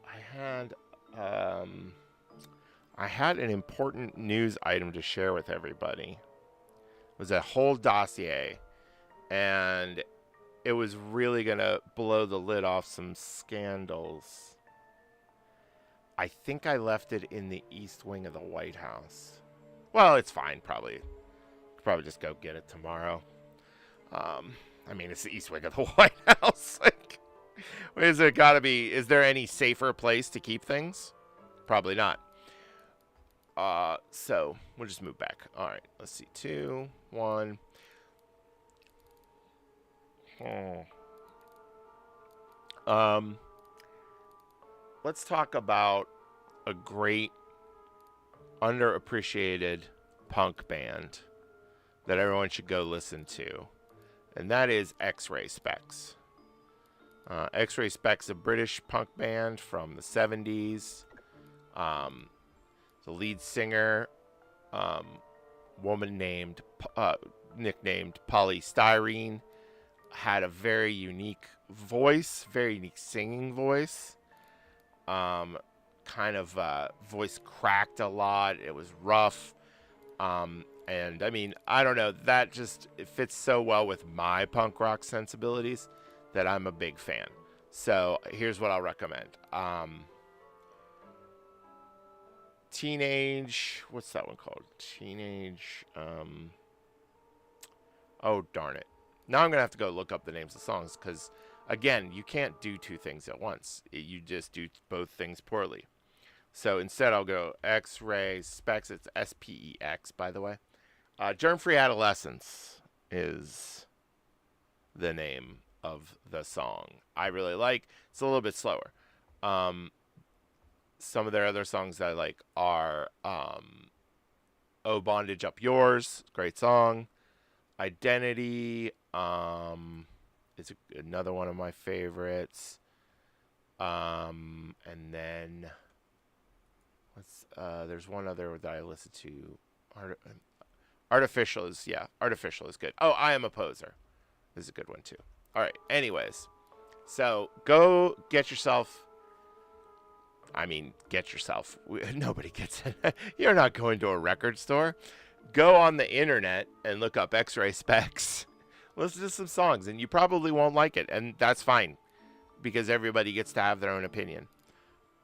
S1: I had an important news item to share with everybody. It was a whole dossier, and it was really going to blow the lid off some scandals. I think I left it in the east wing of the White House. Well, it's fine, probably. Probably just go get it tomorrow. I mean, it's the east wing of the White House. Like, is there gotta be? Is there any safer place to keep things? Probably not. So we'll just move back. All right, let's see. 2, 1. Let's talk about a great underappreciated punk band that everyone should go listen to, and that is X-Ray Spex. X-Ray Spex, a British punk band from the 70s. The lead singer, woman nicknamed Polystyrene, had a very unique voice, very unique singing voice. Voice cracked a lot. It was rough. And I mean, I don't know, that just it fits so well with my punk rock sensibilities that I'm a big fan. So here's what I'll recommend. Teenage, what's that one called? Teenage, oh darn it. Now I'm gonna have to go look up the names of songs because, again, you can't do two things at once. You just do both things poorly. So instead, I'll go X-Ray Specs. It's SPEX, by the way. Germ-Free Adolescence is the name of the song. I really like. It's a little bit slower. Some of their other songs that I like are Oh Bondage Up Yours, great song. Identity is another one of my favorites. And then there's one other that I listen to. Artificial is good. Oh, I Am a Poser is a good one too. All right. Anyways, so go get yourself. I mean, get yourself. Nobody gets it. You're not going to a record store. Go on the internet and look up X-Ray Specs. Listen to some songs, and you probably won't like it, and that's fine because everybody gets to have their own opinion.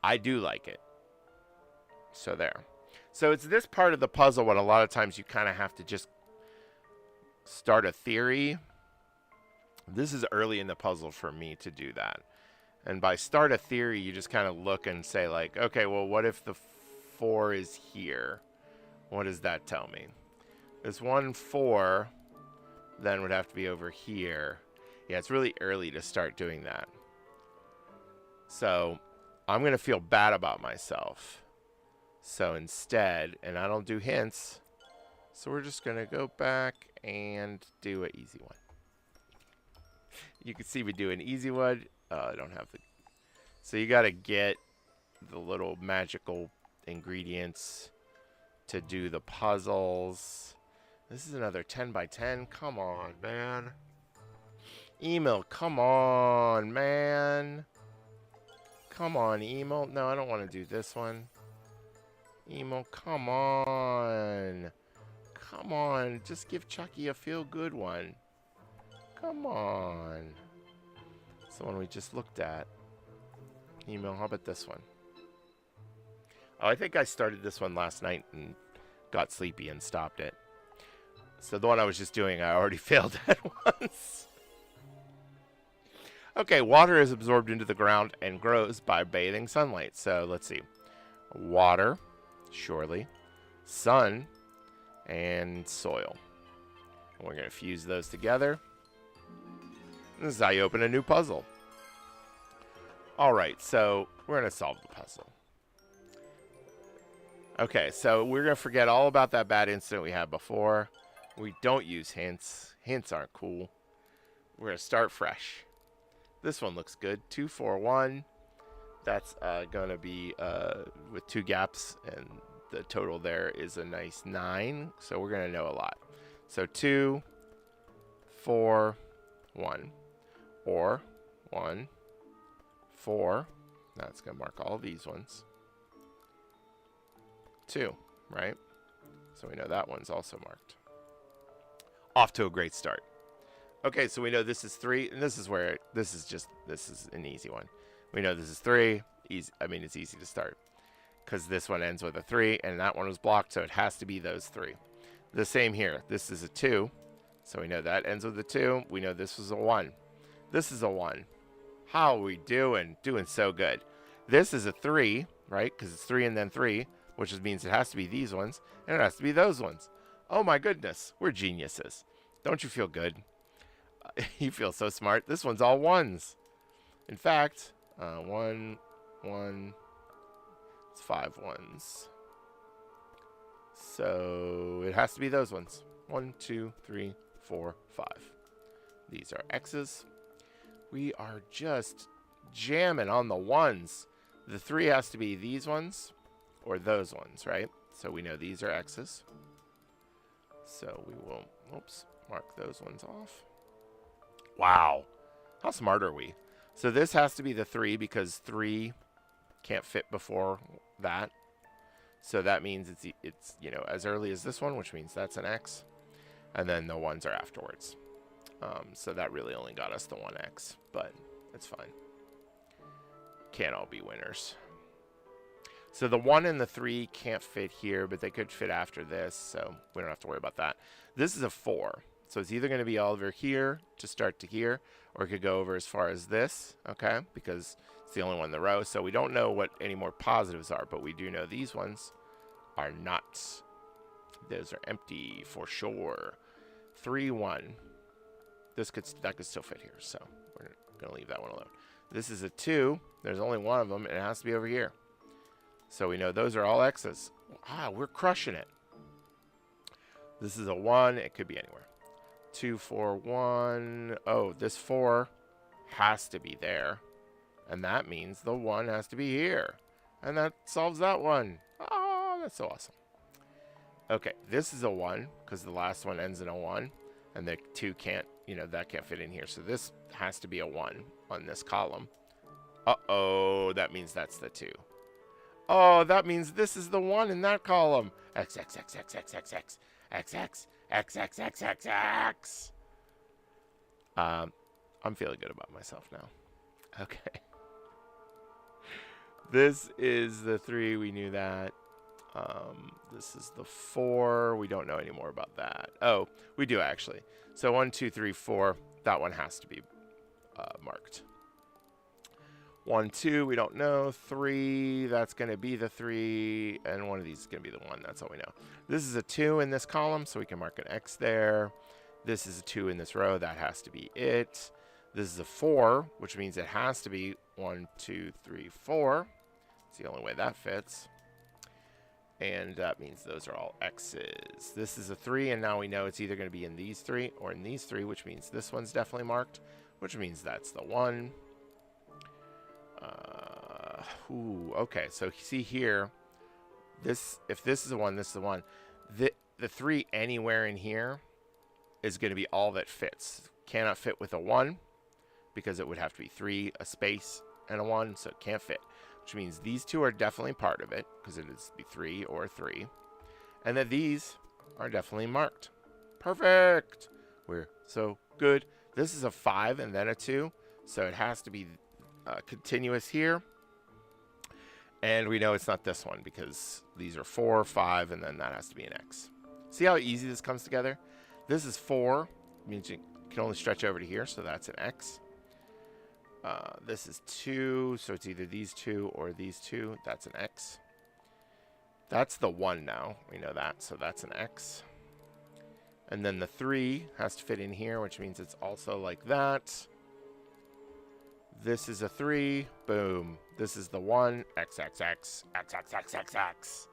S1: I do like it. So there. So it's this part of the puzzle when a lot of times you kind of have to just start a theory. This is early in the puzzle for me to do that. And by start a theory, you just kind of look and say like, okay, well, what if the 4 is here? What does that tell me? This 1, 4 then would have to be over here. Yeah, it's really early to start doing that. So I'm going to feel bad about myself. So instead, and I don't do hints, so we're just going to go back and do an easy one. You can see we do an easy one. I don't have the... So you got to get the little magical ingredients to do the puzzles. This is another 10 by 10. Come on, man. Email, come on, man. Come on, email. No, I don't want to do this one. Emo, come on. Come on. Just give Chucky a feel-good one. Come on. It's the one we just looked at. Email, how about this one? Oh, I think I started this one last night and got sleepy and stopped it. So the one I was just doing, I already failed at once. Okay, water is absorbed into the ground and grows by bathing sunlight. So let's see. Water. Surely, sun, and soil. And we're going to fuse those together. This is how you open a new puzzle. Alright, so we're going to solve the puzzle. Okay, so we're going to forget all about that bad incident we had before. We don't use hints. Hints aren't cool. We're going to start fresh. This one looks good. 2, 4, 1. That's going to be with 2 gaps, and the total there is a nice 9. So we're going to know a lot. So 2, 4, 1. Or 1, 4. That's going to mark all these ones. 2, right? So we know that one's also marked. Off to a great start. Okay, so we know this is 3, and this is where this is an easy one. We know this is 3. Easy. I mean, it's easy to start because this one ends with a 3, and that one was blocked, so it has to be those 3. The same here. This is a 2, so we know that ends with a 2. We know this was a 1. This is a 1. How are we doing? Doing so good. This is a 3, right? Because it's 3 and then 3, which just means it has to be these ones, and it has to be those ones. Oh my goodness, we're geniuses. Don't you feel good? You feel so smart. This one's all 1s. In fact, 1, 1, it's 5 1s. So it has to be those ones. 1, 2, 3, 4, 5. These are X's. We are just jamming on the 1s. The 3 has to be these ones or those ones, right? So we know these are X's. So we will, mark those ones off. Wow. How smart are we? So this has to be the 3 because 3 can't fit before that. So that means it's you know, as early as this one, which means that's an X. And then the ones are afterwards. So that really only got us the 1X, but it's fine. Can't all be winners. So the 1 and the 3 can't fit here, but they could fit after this, so we don't have to worry about that. This is a 4. So it's either going to be all over here to start to here, or it could go over as far as this, okay? Because it's the only one in the row. So we don't know what any more positives are, but we do know these ones are not. Those are empty for sure. 3, 1. That could still fit here, so we're going to leave that one alone. This is a 2. There's only one of them, and it has to be over here. So we know those are all X's. Ah, we're crushing it. This is a 1. It could be anywhere. 2, 4, 1. Oh, this 4 has to be there. And that means the 1 has to be here. And that solves that one. Oh, that's so awesome. Okay, this is a 1, because the last one ends in a 1. And the 2 can't, you know, that can't fit in here. So this has to be a 1 on this column. Uh-oh, that means that's the 2. Oh, that means this is the 1 in that column. X, X, X, X, X, X, X, X, X, X, X, X, X, X. I'm feeling good about myself now. Okay. This is the 3. We knew that. This is the 4. We don't know any more about that. Oh, we do actually. So 1, 2, 3, 4. That one has to be marked. 1, 2, we don't know. 3, that's going to be the 3. And one of these is going to be the 1. That's all we know. This is a 2 in this column, so we can mark an X there. This is a 2 in this row. That has to be it. This is a 4, which means it has to be 1, 2, 3, 4. It's the only way that fits. And that means those are all X's. This is a 3, and now we know it's either going to be in these 3 or in these 3, which means this one's definitely marked, which means that's the 1. Okay, so see here, if this is a 1, this is a 1. The 3 anywhere in here is going to be all that fits. Cannot fit with a 1 because it would have to be 3, a space, and a 1, so it can't fit. Which means these 2 are definitely part of it because it is the 3 or 3. And that these are definitely marked. Perfect! We're so good. This is a 5 and then a 2, so it has to be continuous here. And we know it's not this one because these are 4, 5, and then that has to be an X. See how easy this comes together? This is 4, means you can only stretch over to here, so that's an X. This is 2, so it's either these 2 or these 2. That's an X. That's the 1 now. We know that, so that's an X. And then the 3 has to fit in here, which means it's also like that. This is a 3. Boom. This is the 1. X, X, X. X, X, X, X, X.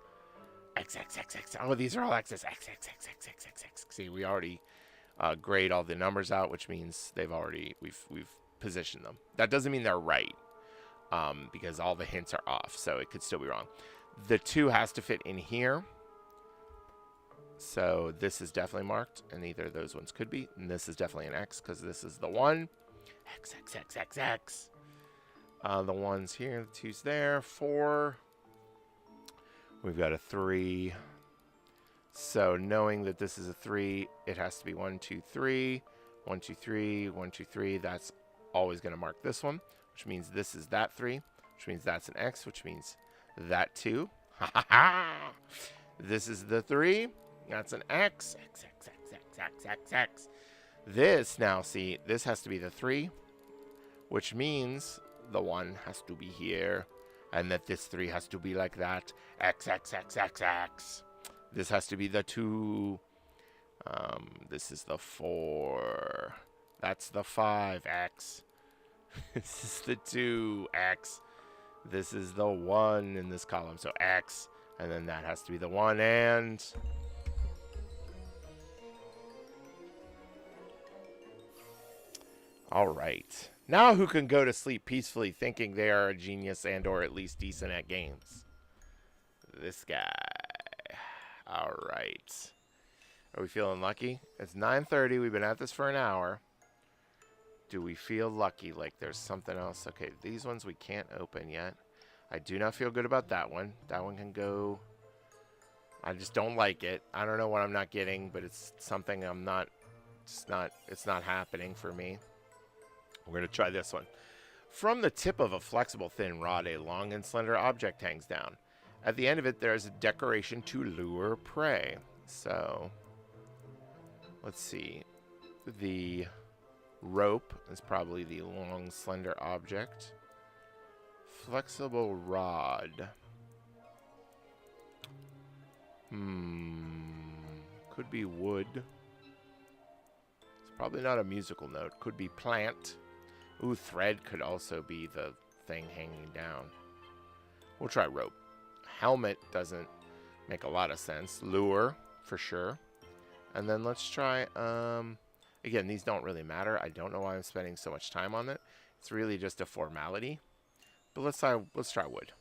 S1: X, X, X, X. Oh, these are all X's. X, X, X, X, X, X, X. See, we already grade all the numbers out, which means we've positioned them. That doesn't mean they're right, because all the hints are off, so it could still be wrong. The 2 has to fit in here. So this is definitely marked, and either of those ones could be. And this is definitely an X, because this is the 1. X, X, X, X, X. The 1's here, the 2's there. 4. We've got a 3. So knowing that this is a 3, it has to be 1, 2, 3. 1, 2, 3. 1, 2, 3. That's always going to mark this one, which means this is that 3, which means that's an X, which means that 2. Ha ha ha! This is the 3. That's an X. X, X, X, X, X, X, X. This, now see, this has to be the 3, which means the 1 has to be here, and that this 3 has to be like that. X, X, X, X, X. This has to be the 2. This is the 4. That's the 5, X. This is the 2, X. This is the 1 in this column, so X. And then that has to be the 1, and... All right. Now who can go to sleep peacefully thinking they are a genius and or at least decent at games? This guy. All right. Are we feeling lucky? It's 9:30. We've been at this for an hour. Do we feel lucky like there's something else? Okay, these ones we can't open yet. I do not feel good about that one. That one can go I just don't like it. I don't know what I'm not getting, but it's something I'm not, it's not happening for me. We're going to try this one. From the tip of a flexible thin rod, a long and slender object hangs down. At the end of it, there is a decoration to lure prey. So, let's see. The rope is probably the long, slender object. Flexible rod. Could be wood. It's probably not a musical note. Could be plant. Ooh, thread could also be the thing hanging down. We'll try rope. Helmet doesn't make a lot of sense. Lure, for sure. And then let's try, again, these don't really matter. I don't know why I'm spending so much time on it. It's really just a formality. But let's try wood.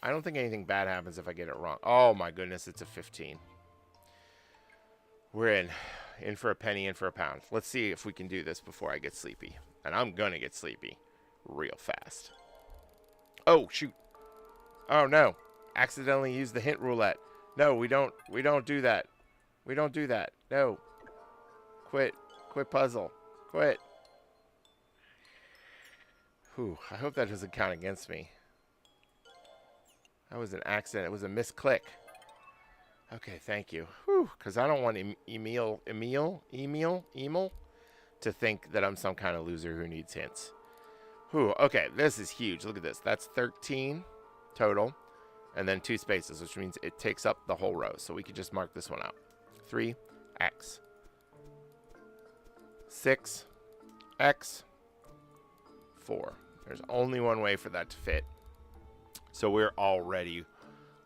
S1: I don't think anything bad happens if I get it wrong. Oh my goodness, it's a 15. We're in for a penny, in for a pound. Let's see if we can do this before I get sleepy. And I'm gonna get sleepy real fast. Oh, shoot. Oh no. Accidentally used the hint roulette. No, we don't do that. We don't do that. No. Quit. Quit puzzle. Quit. Whew, I hope that doesn't count against me. That was an accident. It was a misclick. Okay, thank you. Whew, because I don't want Emil to think that I'm some kind of loser who needs hints. Whew, okay, this is huge. Look at this. That's 13 total. And then 2 spaces, which means it takes up the whole row. So we could just mark this one out. 3, X. 6, X. 4. There's only one way for that to fit. So we're already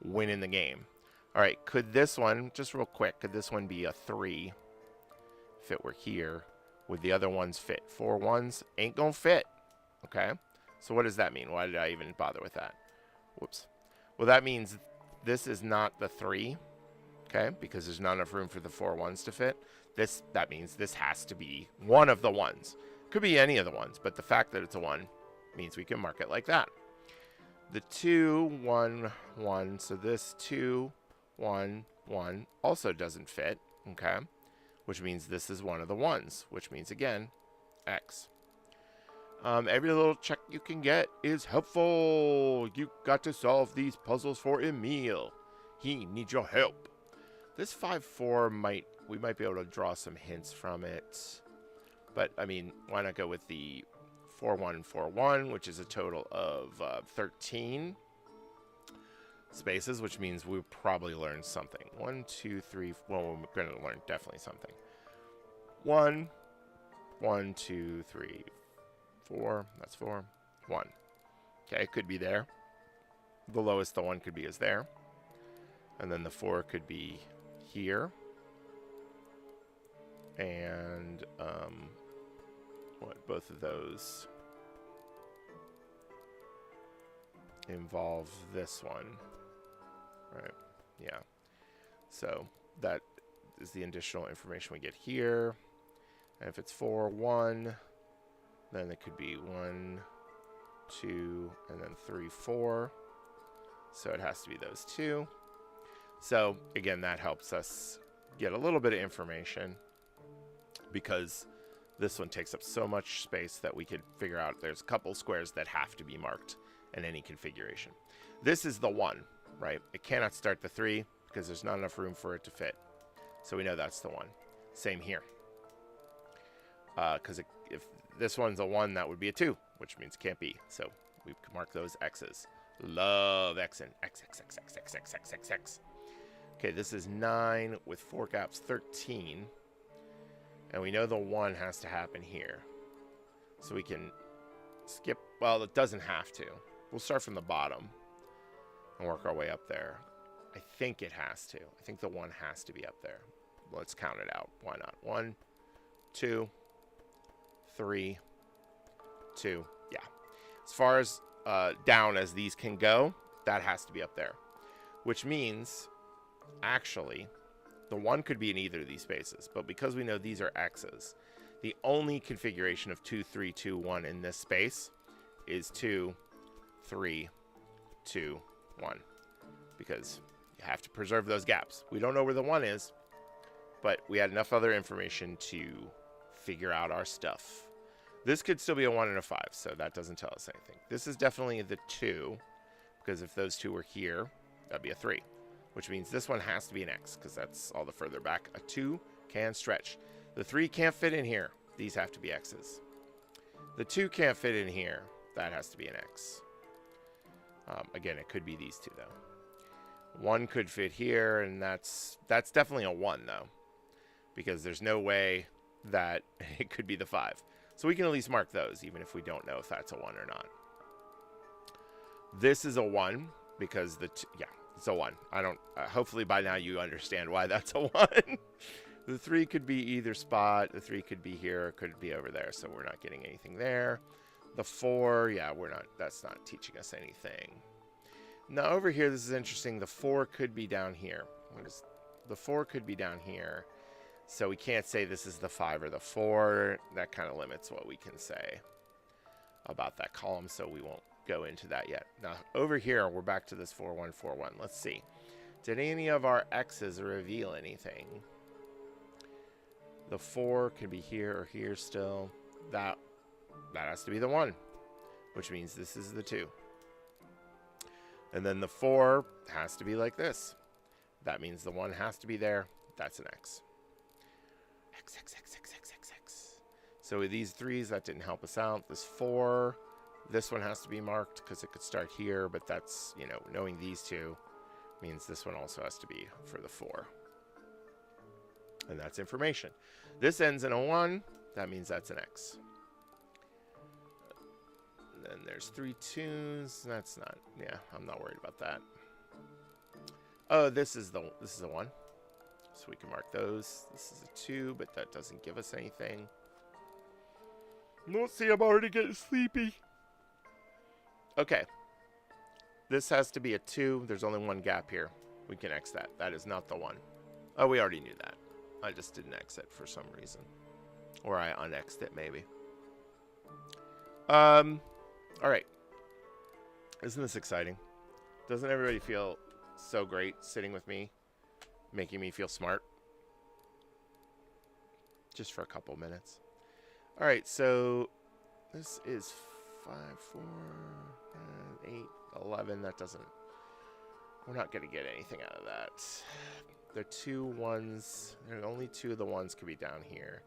S1: winning the game. All right, could this one, just real quick, could this one be a 3 if it were here? Would the other ones fit? 4 ones ain't gonna fit. Okay, so what does that mean? Why did I even bother with that? Whoops. Well, that means this is not the 3, okay, because there's not enough room for the 4 ones to fit. That means this has to be one of the ones. Could be any of the ones, but the fact that it's a 1 means we can mark it like that. The 2, 1, 1, so this 2, 1, 1 also doesn't fit, okay, which means this is one of the ones, which means, again, X. Every little check you can get is helpful. You got to solve these puzzles for Emil. He needs your help. This 5-4 we might be able to draw some hints from it. But, I mean, why not go with the 4-1-4-1, which is a total of 13 spaces, which means we'll probably learn something. 1, 2, 3, well, we're going to learn definitely something. 1, 1, 2, 3, 4, that's 4, 1. Okay, it could be there. The lowest the 1 could be is there. And then the 4 could be here. And, both of those involve this one. Right, yeah. So that is the additional information we get here. And if it's 4, 1, then it could be 1, 2, and then 3, 4. So it has to be those 2. So again, that helps us get a little bit of information because this one takes up so much space that we could figure out there's a couple squares that have to be marked in any configuration. This is the 1, right? It cannot start the 3 because there's not enough room for it to fit. So we know that's the 1. Same here. Because if this one's a 1, that would be a 2, which means it can't be. So we can mark those X's. Love X and X, X, X, X, X, X, X, X, X. Okay, this is 9 with 4 gaps, 13. And we know the 1 has to happen here. So we can skip, well, it doesn't have to. We'll start from the bottom and work our way up there. I think it has to. I think the 1 has to be up there. Let's count it out. Why not? 1, 2, 3, 2. Yeah. As far as down as these can go, that has to be up there. Which means, actually, the 1 could be in either of these spaces, but because we know these are X's, the only configuration of 2, 3, 2, 1 in this space is 2, 3, 2, 1. because you have to preserve those gaps. We don't know where the 1 is, but we had enough other information to figure out our stuff. This could still be a 1 and a 5, so that doesn't tell us anything. This is definitely the 2, because if those 2 were here, that'd be a 3, which means this one has to be an X, because that's all the further back. A 2 can stretch. The 3 can't fit in here. These have to be X's. The 2 can't fit in here. That has to be an X. Again, it could be these 2, though. 1 could fit here, and that's definitely a 1, though, because there's no way that it could be the 5. So we can at least mark those, even if we don't know if that's a 1 or not. This is a 1, because yeah, it's a 1. I don't, hopefully by now you understand why that's a 1. The 3 could be either spot, the 3 could be here, it could be over there, so we're not getting anything there. The 4, yeah, that's not teaching us anything. Now over here, this is interesting, the 4 could be down here. The 4 could be down here. So we can't say this is the 5 or the 4. That kind of limits what we can say about that column, so we won't go into that yet. Now, over here, we're back to this 4141. Let's see. Did any of our X's reveal anything? The 4 could be here or here still. That has to be the 1, which means this is the 2. And then the 4 has to be like this. That means the 1 has to be there. That's an X. X, X, X, X, X, X, X. So with these 3s, that didn't help us out. This 4, this one has to be marked because it could start here, but that's, you know, knowing these 2 means this one also has to be for the 4. And that's information. This ends in a 1. That means that's an X. Then there's 3 2s. That's not, yeah, I'm not worried about that. Oh, this is a 1. So we can mark those. This is a 2, but that doesn't give us anything. Let's see, I'm already getting sleepy. Okay. This has to be a 2. There's only 1 gap here. We can X that. That is not the 1. Oh, we already knew that. I just didn't X it for some reason. Or I unXed it, maybe. Alright. Isn't this exciting? Doesn't everybody feel so great sitting with me? Making me feel smart. Just for a couple minutes. Alright, so this is 5, 4, 8, 11. That doesn't... We're not going to get anything out of that. The 2 1s... There are only 2 of the 1s could be down here.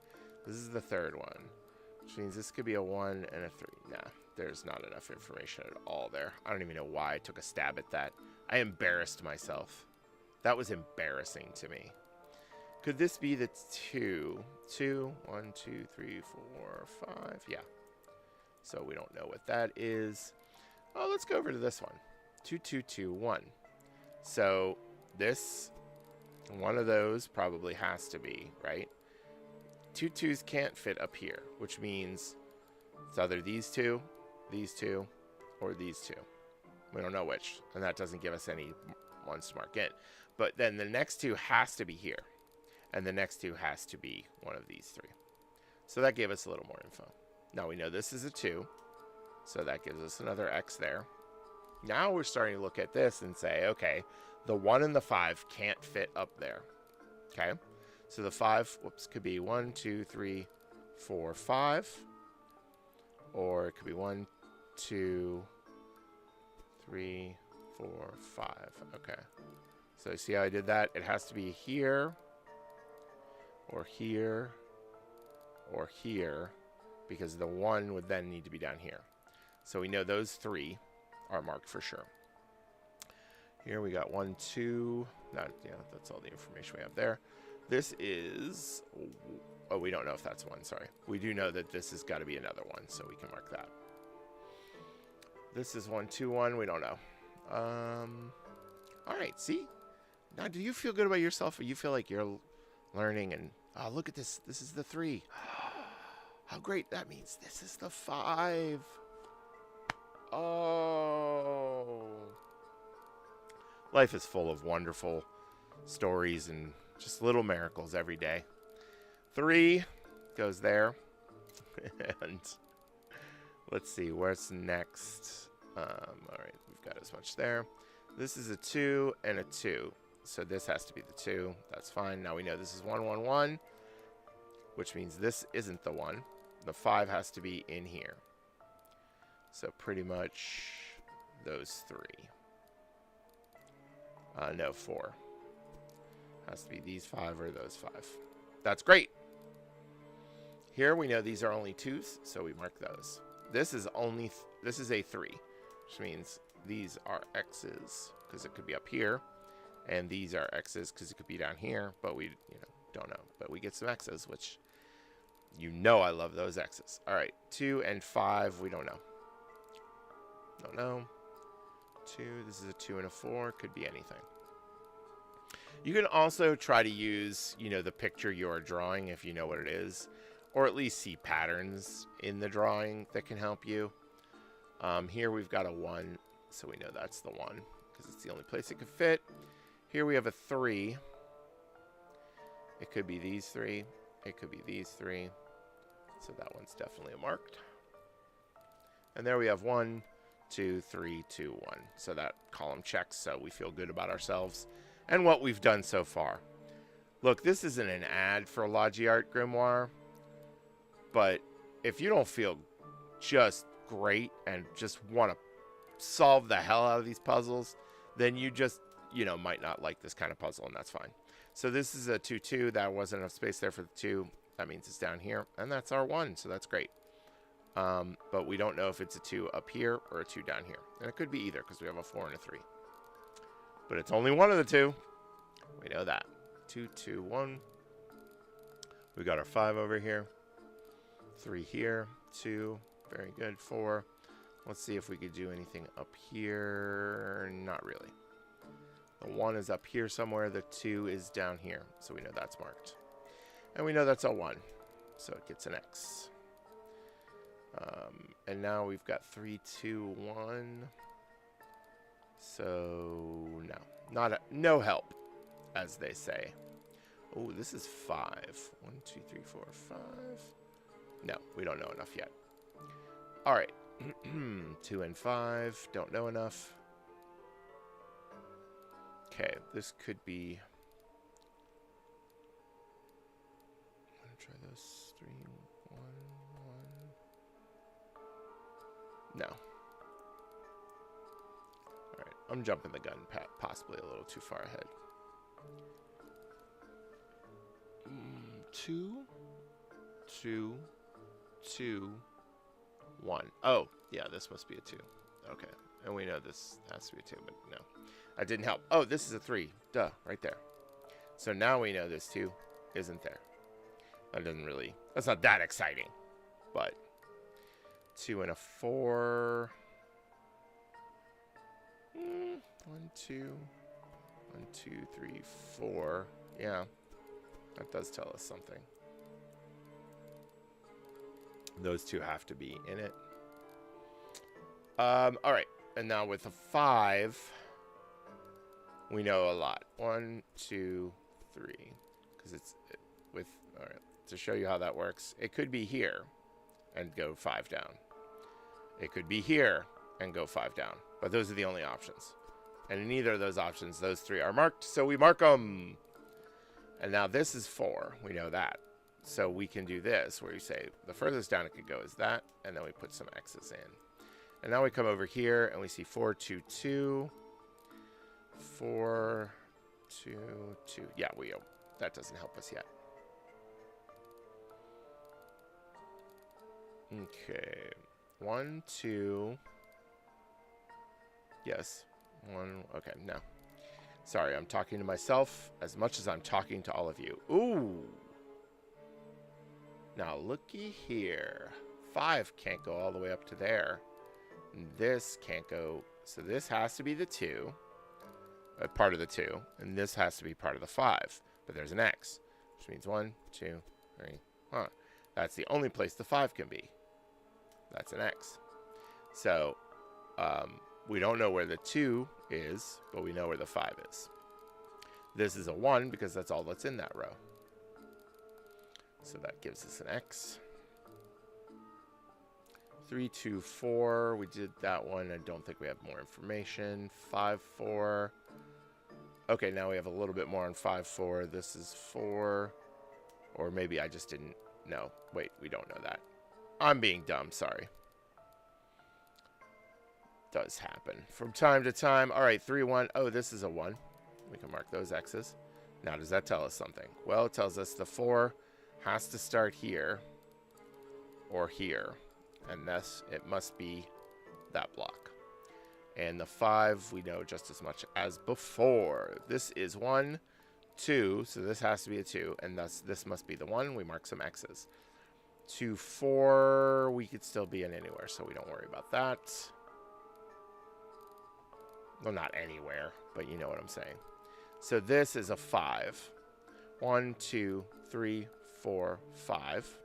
S1: This is the 3rd one. Which means this could be a 1 and a 3. Nah, there's not enough information at all there. I don't even know why I took a stab at that. I embarrassed myself. That was embarrassing to me. Could this be the 2? 2, 1, 2, 3, 4, 5. Yeah. So we don't know what that is. Oh, let's go over to this one. 2, 2, 2, 1. So this, one of those probably has to be, right? 2 2s can't fit up here, which means it's either these 2, or these 2. We don't know which, and that doesn't give us any ones to mark in. But then the next 2 has to be here. And the next 2 has to be one of these 3. So that gave us a little more info. Now we know this is a 2. So that gives us another X there. Now we're starting to look at this and say, okay, the 1 and the 5 can't fit up there. Okay? So the 5, could be 1, 2, 3, 4, 5. Or it could be 1, 2, 3, 4, 5. Okay. So you see how I did that? It has to be here, or here, or here, because the 1 would then need to be down here. So we know those 3 are marked for sure. Here we got 1, 2. Yeah, that's all the information we have there. This is... Oh, we don't know if that's 1, sorry. We do know that this has got to be another 1, so we can mark that. This is 1, 2, 1. We don't know. All right, see? Now, do you feel good about yourself, or you feel like you're learning and, oh, look at this. This is the 3. How great. That means this is the 5. Oh. Life is full of wonderful stories and just little miracles every day. 3 goes there. And let's see, where's next? All right, we've got as much there. This is a 2 and a 2. So this has to be the 2. That's fine. Now we know this is 1, 1, 1, which means this isn't the 1. The 5 has to be in here. So pretty much those 3. No, 4. Has to be these 5 or those 5. That's great. Here we know these are only 2s, so we mark those. This is this is a 3, which means these are X's because it could be up here, and these are X's because it could be down here, but we don't know. But we get some X's, which I love those X's. All right, 2 and 5, we don't know. Don't know. 2, this is a 2 and a 4, could be anything. You can also try to use, the picture you're drawing if you know what it is, or at least see patterns in the drawing that can help you. Here we've got a 1, so we know that's the 1, because it's the only place it could fit. Here we have a 3. It could be these 3. It could be these 3. So that one's definitely marked. And there we have 1, 2, 3, 2, 1. So that column checks, so we feel good about ourselves and what we've done so far. Look, this isn't an ad for Logiart Grimoire, but if you don't feel just great and just want to solve the hell out of these puzzles, then you just, might not like this kind of puzzle, and that's fine. So this is a 2, 2. That wasn't enough space there for the 2. That means it's down here, and that's our 1, so that's great. But we don't know if it's a 2 up here or a 2 down here. And it could be either, because we have a 4 and a 3. But it's only one of the 2. We know that. 2, 2, 1. We got our 5 over here. 3 here. 2. Very good. 4. Let's see if we could do anything up here. Not really. The 1 is up here somewhere. The 2 is down here. So we know that's marked. And we know that's a 1. So it gets an X. And now we've got 3, 2, 1. So no help, as they say. Oh, this is 5. 1, 2, 3, 4, 5. No, we don't know enough yet. All right. 2 and 5. Don't know enough. Okay, this could be. I'm gonna try those 3, 1, 1. No. All right, I'm jumping the gun, possibly a little too far ahead. 2, 2, 2, 1. Oh, yeah, this must be a 2. Okay, and we know this has to be a 2, but no. That didn't help. Oh, this is a 3. Duh, right there. So now we know this 2 isn't there. That doesn't really, that's not that exciting. But 2 and a 4. 1, 2. 1, 2, 3, 4. Yeah, that does tell us something. Those 2 have to be in it. All right, and now with a 5, we know a lot. 1, 2, 3, because it's with. All right, to show you how that works, it could be here and go 5 down. It could be here and go 5 down, but those are the only options. And in either of those options, those 3 are marked, so we mark them. And now this is 4. We know that. So we can do this, where you say the furthest down it could go is that, and then we put some X's in. And now we come over here, and we see 4, 2, 2. 4, 2, 2. Yeah, that doesn't help us yet. Okay. 1, 2. Yes. 1. Okay, no. Sorry, I'm talking to myself as much as I'm talking to all of you. Ooh. Now, looky here. 5 can't go all the way up to there. And this can't go. So this has to be the 2. Part of the 2. And this has to be part of the 5. But there's an X. Which means 1, 2, 3. Huh. That's the only place the 5 can be. That's an X. So, we don't know where the 2 is, but we know where the 5 is. This is a 1 because that's all that's in that row. So that gives us an X. 3, 2, 4. We did that one. I don't think we have more information. 5, 4. Okay, now we have a little bit more on 5, 4. This is 4. Or maybe I just didn't know. Wait, we don't know that. I'm being dumb. Sorry. Does happen from time to time. All right, 3, 1. Oh, this is a 1. We can mark those X's. Now, does that tell us something? Well, it tells us the 4 has to start here or here. And thus, it must be that block. And the 5, we know just as much as before. This is 1, 2, so this has to be a 2. And thus, this must be the 1. We mark some X's. 2, 4, we could still be in anywhere, so we don't worry about that. Well, not anywhere, but you know what I'm saying. So this is a 5. 1, 2, 3, 4, 5.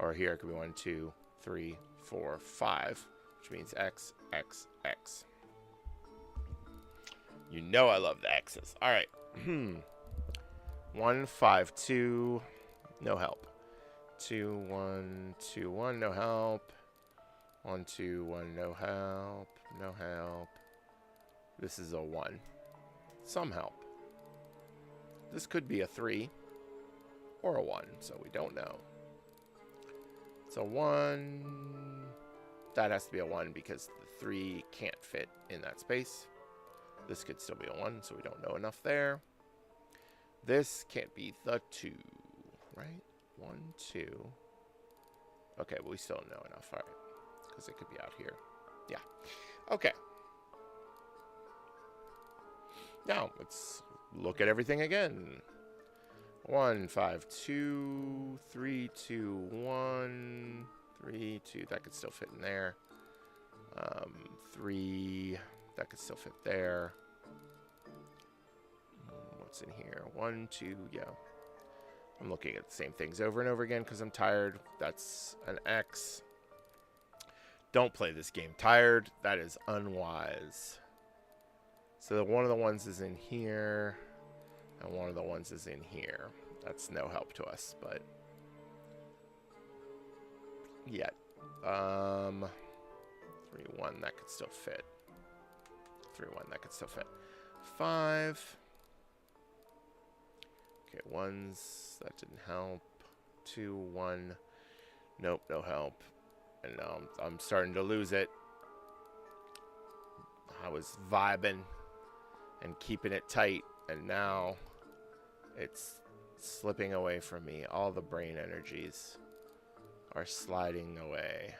S1: Or here it could be 1, 2, 3, 4, 5, which means X, X, X. You know I love the X's. All right. 1, 5, 2, no help. 2, 1, 2, 1, no help. 1, 2, 1, no help. No help. This is a 1. Some help. This could be a 3 or a 1, so we don't know. It's a 1. That has to be a 1 because the 3 can't fit in that space. This could still be a 1, so we don't know enough there. This can't be the 2, right? 1, 2. Okay, but we still don't know enough. All right, because it could be out here. Yeah. Okay. Now, let's look at everything again. 1, 5, 2, 3, 2, 1, 3, 2. That could still fit in there. 3. That could still fit there. What's in here? 1, 2. Yeah. I'm looking at the same things over and over again because I'm tired. That's an X. Don't play this game tired. That is unwise. So one of the ones is in here, and one of the ones is in here. That's no help to us, but yet. 3, 1, that could still fit. 3, 1, that could still fit. 5. Okay, 1s, that didn't help. 2, 1, nope, no help. And now I'm starting to lose it. I was vibing and keeping it tight, and now it's slipping away from me. All the brain energies are sliding away.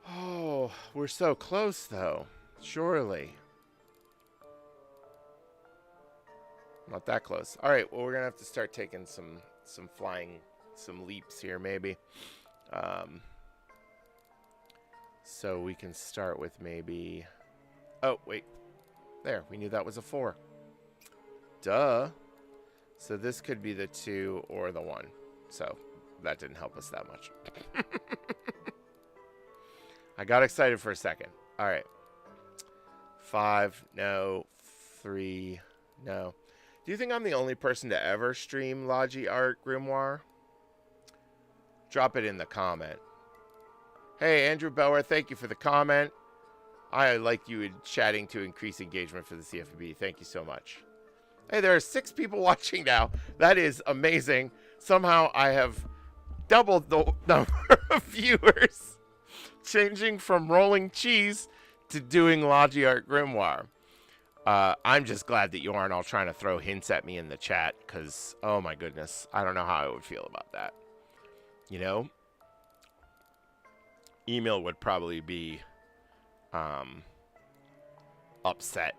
S1: Oh, we're so close, though. Surely. Not that close. All right, well, we're going to have to start taking some leaps here, maybe. So we can start with maybe... Oh, wait. There, we knew that was a 4. Duh. So this could be the 2 or the 1. So that didn't help us that much. I got excited for a second. All right. 5, no. 3, no. Do you think I'm the only person to ever stream Logi Art Grimoire? Drop it in the comment. Hey, Andrew Bauer, thank you for the comment. I like you chatting to increase engagement for the CFPB. Thank you so much. Hey, there are 6 people watching now. That is amazing. Somehow I have doubled the number of viewers. Changing from rolling cheese to doing Logi Art Grimoire. I'm just glad that you aren't all trying to throw hints at me in the chat, because, oh my goodness, I don't know how I would feel about that. You know? Email would probably be upset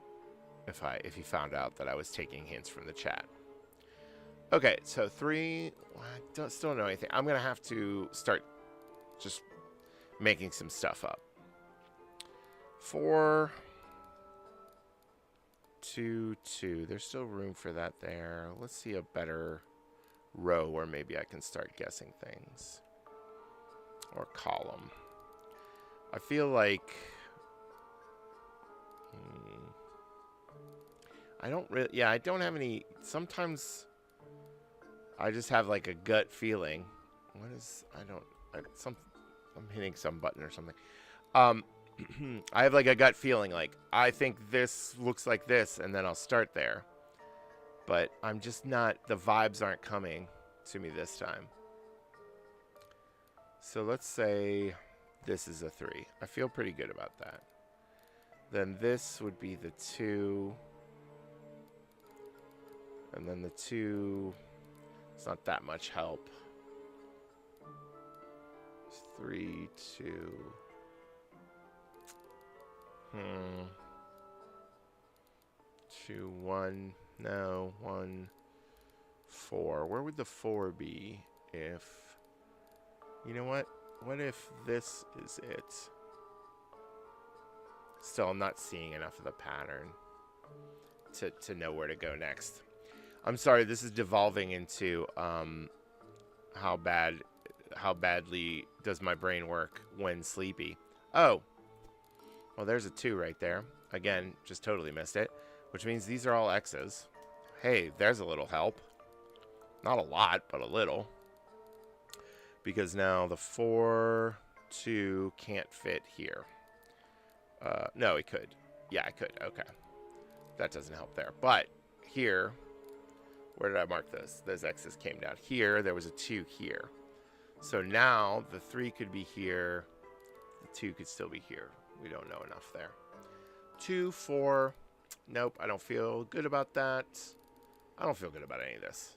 S1: if he found out that I was taking hints from the chat. Okay, so 3, I still don't know anything. I'm going to have to start just making some stuff up. 4, 2, 2. There's still room for that there. Let's see a better row where maybe I can start guessing things. Or column. I feel like... I don't really... Yeah, I don't have any... Sometimes I just have like a gut feeling What is? I don't. I'm hitting some button or something. Um, I have like a gut feeling. Like I think this looks like this, and then I'll start there. But I'm just not. The vibes aren't coming to me this time. So let's say this is a 3. I feel pretty good about that. Then this would be the 2. And then the 2, it's not that much help. 3, 2. 2, 1. No, 1, 4. Where would the 4 be if... You know what? What if this is it? Still, I'm not seeing enough of the pattern to know where to go next. I'm sorry, this is devolving into how badly does my brain work when sleepy. Oh, well, there's a 2 right there. Again, just totally missed it, which means these are all X's. Hey, there's a little help. Not a lot, but a little. Because now the 4, 2 can't fit here. No, it could. Yeah, it could. Okay. That doesn't help there. But here, where did I mark those? Those X's came down. Here, there was a 2 here. So now the 3 could be here. The 2 could still be here. We don't know enough there. 2, 4. Nope, I don't feel good about that. I don't feel good about any of this.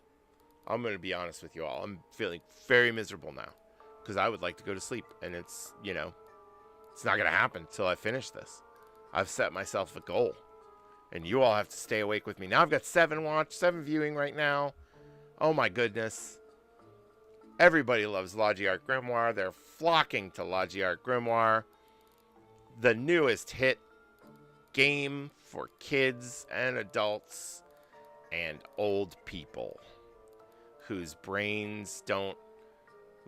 S1: I'm going to be honest with you all. I'm feeling very miserable now. Because I would like to go to sleep. And it's, you know, it's not going to happen until I finish this. I've set myself a goal. And you all have to stay awake with me. Now I've got 7 viewing right now. Oh my goodness. Everybody loves Logi Art Grimoire. They're flocking to Logi Art Grimoire. The newest hit game for kids and adults and old people whose brains don't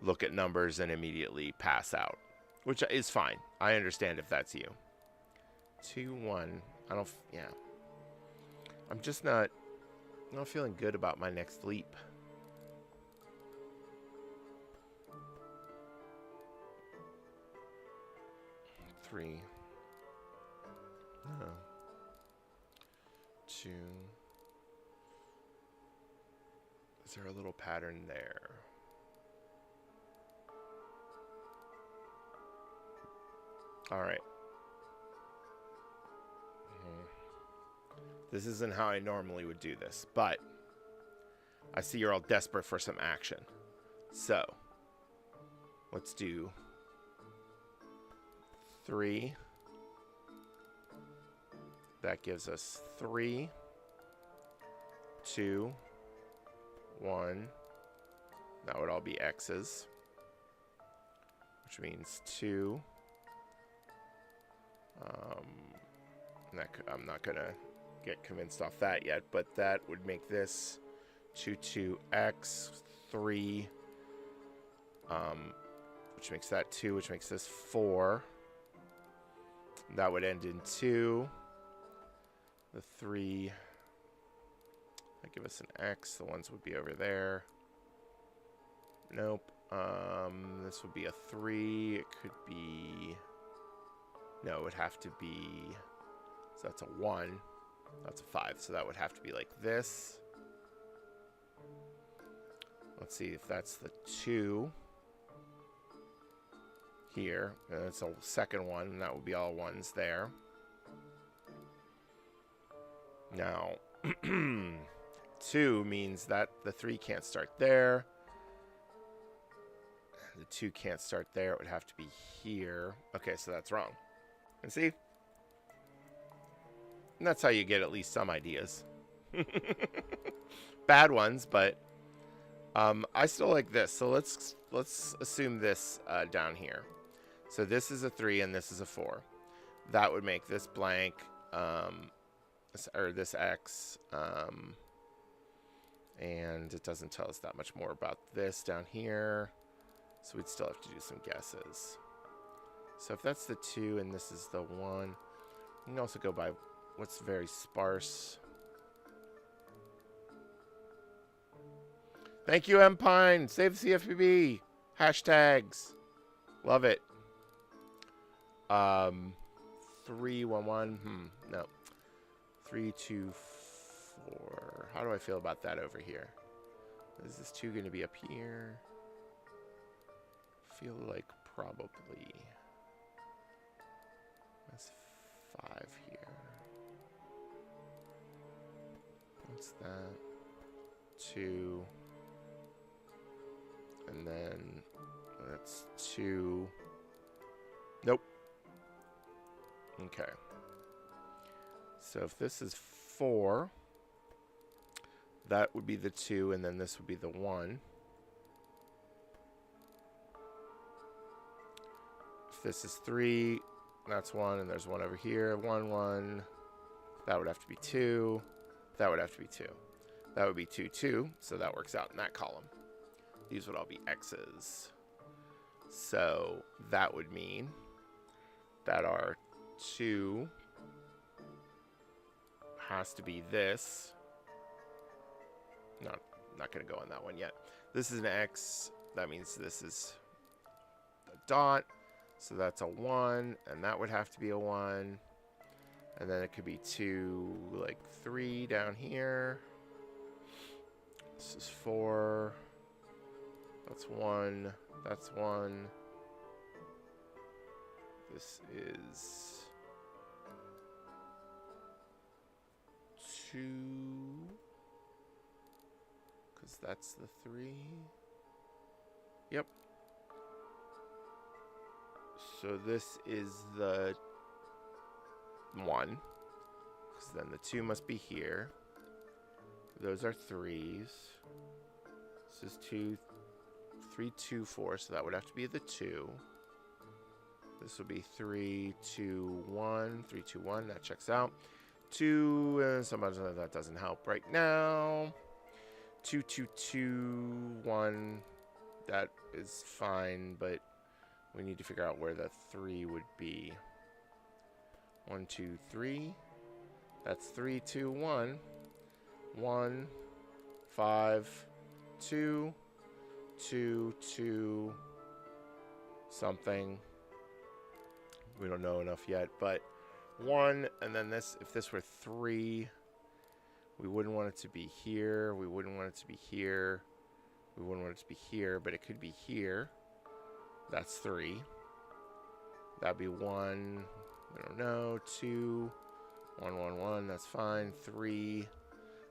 S1: look at numbers and immediately pass out, which is fine. I understand if that's you. 2, 1. I don't, yeah. I'm just not feeling good about my next leap. Three. No. 2. Is there a little pattern there? All right. This isn't how I normally would do this, but I see you're all desperate for some action. So, let's do 3. That gives us 3, 2, 1. That would all be X's, which means 2. I'm not going to get convinced off that yet, but that would make this 2, 2X, 3, which makes that 2, which makes this 4. That would end in 2. The 3, that give us an X. The ones would be over there. Nope. This would be a 3. It could be... No, it would have to be... So that's a 1. That's a 5. So that would have to be like this. Let's see if that's the 2. Here. And that's a second one. And that would be all 1s there. Now, 2 means that the 3 can't start there. The 2 can't start there. It would have to be here. Okay, so that's wrong. And see? And that's how you get at least some ideas. Bad ones, but I still like this. So let's assume this down here. So this is a 3 and this is a 4. That would make this blank, or this X, and it doesn't tell us that much more about this down here. So we'd still have to do some guesses. So if that's the 2 and this is the 1, we can also go by what's very sparse. Thank you, Empine. Save the CFPB. Hashtags. Love it. 311. No. 324. How do I feel about that over here? Is this 2 going to be up here? Feel like probably. That's 5 here. What's that? 2. And then that's 2. Nope. Okay. So if this is 4, that would be the 2, and then this would be the 1. If this is 3, that's 1, and there's 1 over here. 1, 1. That would have to be 2. That would have to be 2. That would be 2, 2. So that works out in that column. These would all be X's. So that would mean that our 2 has to be this. Not going to go on that one yet. This is an X. That means this is a dot. So that's a 1. And that would have to be a 1. And then it could be 2, like 3 down here. This is 4. That's 1. That's 1. This is 2. Because that's the 3. Yep. So this is the 1. Because then the 2 must be here. Those are 3s. This is 2, 3, 2, 4. So that would have to be the 2. This will be 3, 2, 1. 3, 2, 1. That checks out. 2, and somebody that doesn't help right now. 2, 2, 2, 1. That is fine, but we need to figure out where the 3 would be. 1, 2, 3. That's 3, 2, 1. 1, 5, 2, 2, 2, something. We don't know enough yet, but 1, and then this, if this were 3, we wouldn't want it to be here. We wouldn't want it to be here. We wouldn't want it to be here, but it could be here. That's 3. That'd be 1. I don't know. 2. 1, 1, 1. That's fine. 3.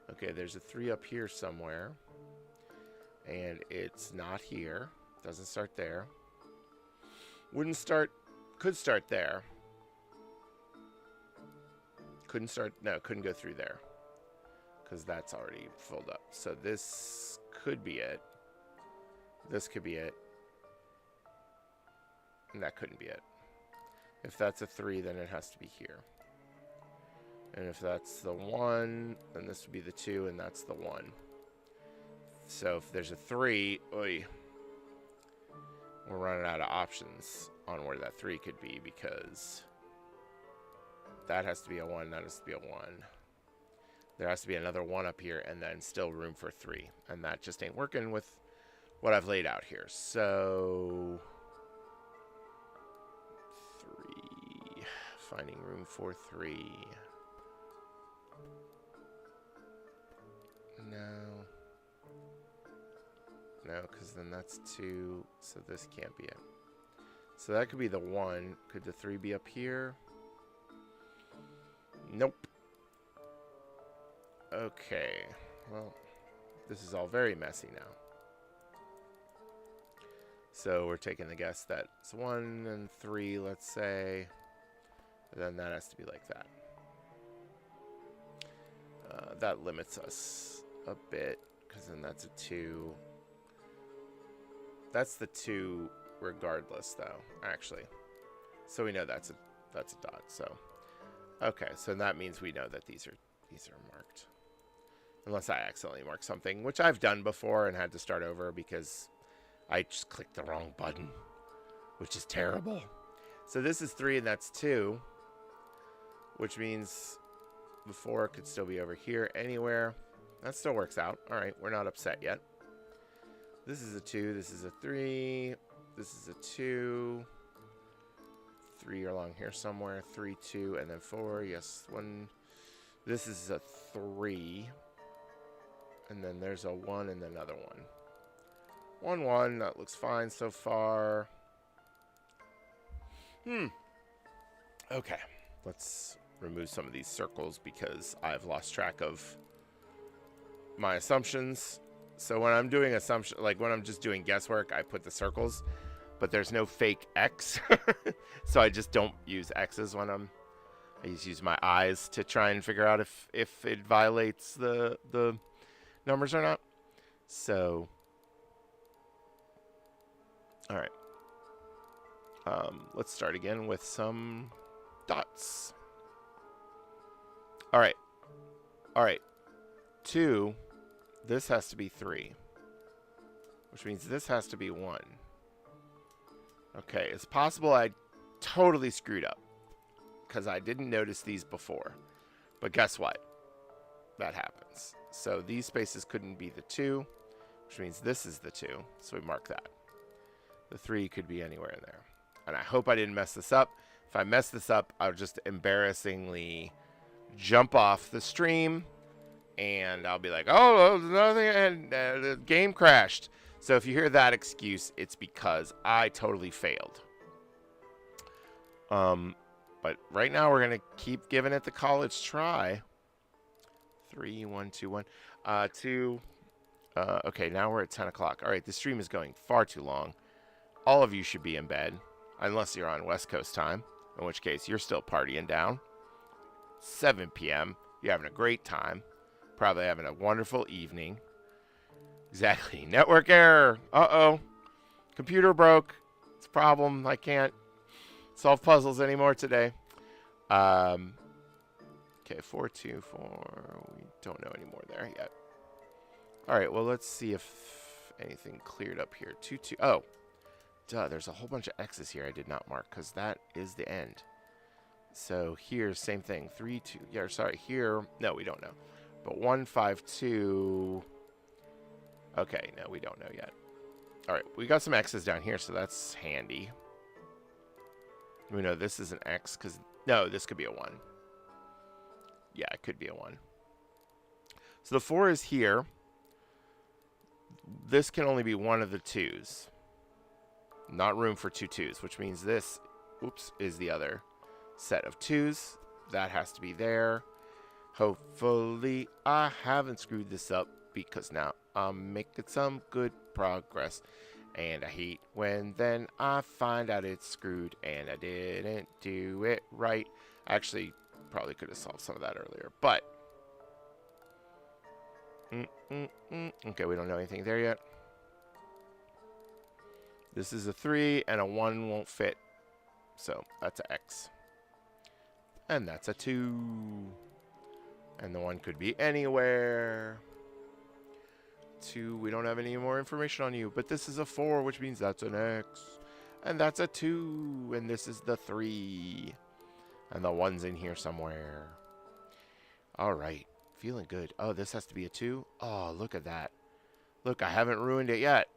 S1: Okay, there's a 3 up here somewhere. And it's not here. Doesn't start there. Wouldn't start. Could start there. Couldn't start. No, couldn't go through there. Because that's already filled up. So this could be it. This could be it. And that couldn't be it. If that's a 3, then it has to be here. And if that's the 1, then this would be the 2, and that's the 1. So if there's a 3, oy, we're running out of options on where that 3 could be, because that has to be a 1, that has to be a 1. There has to be another 1 up here, and then still room for 3. And that just ain't working with what I've laid out here. So 3, finding room for 3. No, because then that's 2, so this can't be it. So that could be the 1. Could the 3 be up here? Nope. Okay, well, this is all very messy now. So we're taking the guess that it's 1 and 3, let's say. And then that has to be like that. That limits us a bit, because then that's a 2. That's the 2 regardless, though, actually. So we know that's a dot. So okay, so that means we know that these are marked. Unless I accidentally marked something, which I've done before and had to start over because I just clicked the wrong button, which is terrible. So this is 3 and that's 2, which means the 4 could still be over here anywhere. That still works out. All right, we're not upset yet. This is a 2, this is a 3. This is a 2. 3 along here somewhere. 3, 2, and then 4. Yes, 1. This is a 3. And then there's a 1 and another 1. 1, 1. That looks fine so far. Okay. Let's remove some of these circles because I've lost track of my assumptions. So when I'm doing assumption, like when I'm just doing guesswork, I put the circles, but there's no fake X. So I just don't use X's when I just use my eyes to try and figure out if it violates the numbers or not. So, all right. Let's start again with some dots. All right. All right. 2. This has to be 3. Which means this has to be 1. Okay, it's possible I totally screwed up. Because I didn't notice these before. But guess what? That happens. So these spaces couldn't be the 2. Which means this is the 2. So we mark that. The 3 could be anywhere in there. And I hope I didn't mess this up. If I mess this up, I'll just embarrassingly jump off the stream. And I'll be like, oh, nothing, and the game crashed. So if you hear that excuse, it's because I totally failed. But right now we're going to keep giving it the college try. 3, 1, 2, 1. 2. Okay, now we're at 10 o'clock. All right, the stream is going far too long. All of you should be in bed, unless you're on West Coast time, in which case you're still partying down. 7 p.m. You're having a great time. Probably having a wonderful evening. Exactly. Network error. Uh-oh. Computer broke. It's a problem. I can't solve puzzles anymore today. Okay, 4, 2, 4. We don't know any more there yet. All right, well, let's see if anything cleared up here. 2, 2. Oh, duh, there's a whole bunch of X's here I did not mark because that is the end. So here, same thing. 3, 2. Yeah, sorry. Here, no, we don't know. But 1, 5, 2. Okay, no, we don't know yet. All right, we got some X's down here, so that's handy. We know this is an X because, no, this could be a 1. Yeah, it could be a 1. So the 4 is here. This can only be one of the 2s. Not room for 2 2s, which means this, oops, is the other set of 2s. That has to be there. Hopefully I haven't screwed this up because now I'm making some good progress. And I hate when then I find out it's screwed and I didn't do it right. I actually probably could have solved some of that earlier, but okay, we don't know anything there yet. This is a 3 and a 1 won't fit. So that's an X. And that's a 2. And the 1 could be anywhere. 2, we don't have any more information on you. But this is a 4, which means that's an X. And that's a 2. And this is the 3. And the 1's in here somewhere. All right. Feeling good. Oh, this has to be a 2? Oh, look at that. Look, I haven't ruined it yet.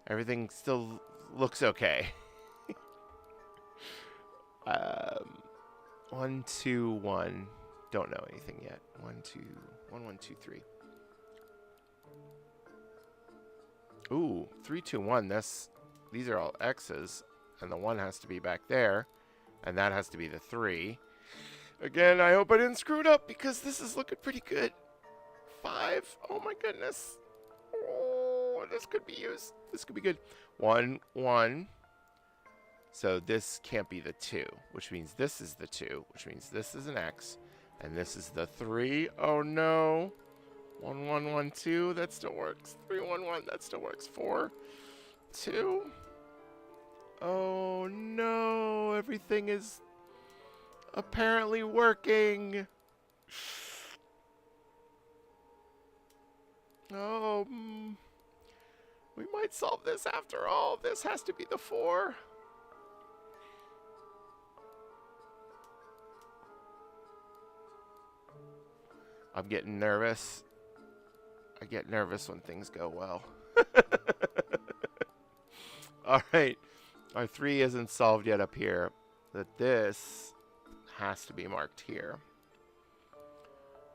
S1: Everything still looks okay. 1, 2, 1. Don't know anything yet. 1, 2, 1, 1, 2, 3. Ooh, 3, 2, 1. These are all X's, and the 1 has to be back there, and that has to be the 3. Again, I hope I didn't screw it up because this is looking pretty good. 5. Oh my goodness. Oh, this could be used. This could be good. 1, 1. So this can't be the 2, which means this is the 2, which means this is an X, and this is the 3. Oh no. 1, 1, 1, 2. That still works. 3, 1, 1. That still works. 4, 2. Oh no. Everything is apparently working. Oh, we might solve this after all. This has to be the 4. I'm getting nervous. I get nervous when things go well. All right. Our 3 isn't solved yet up here. That this has to be marked here.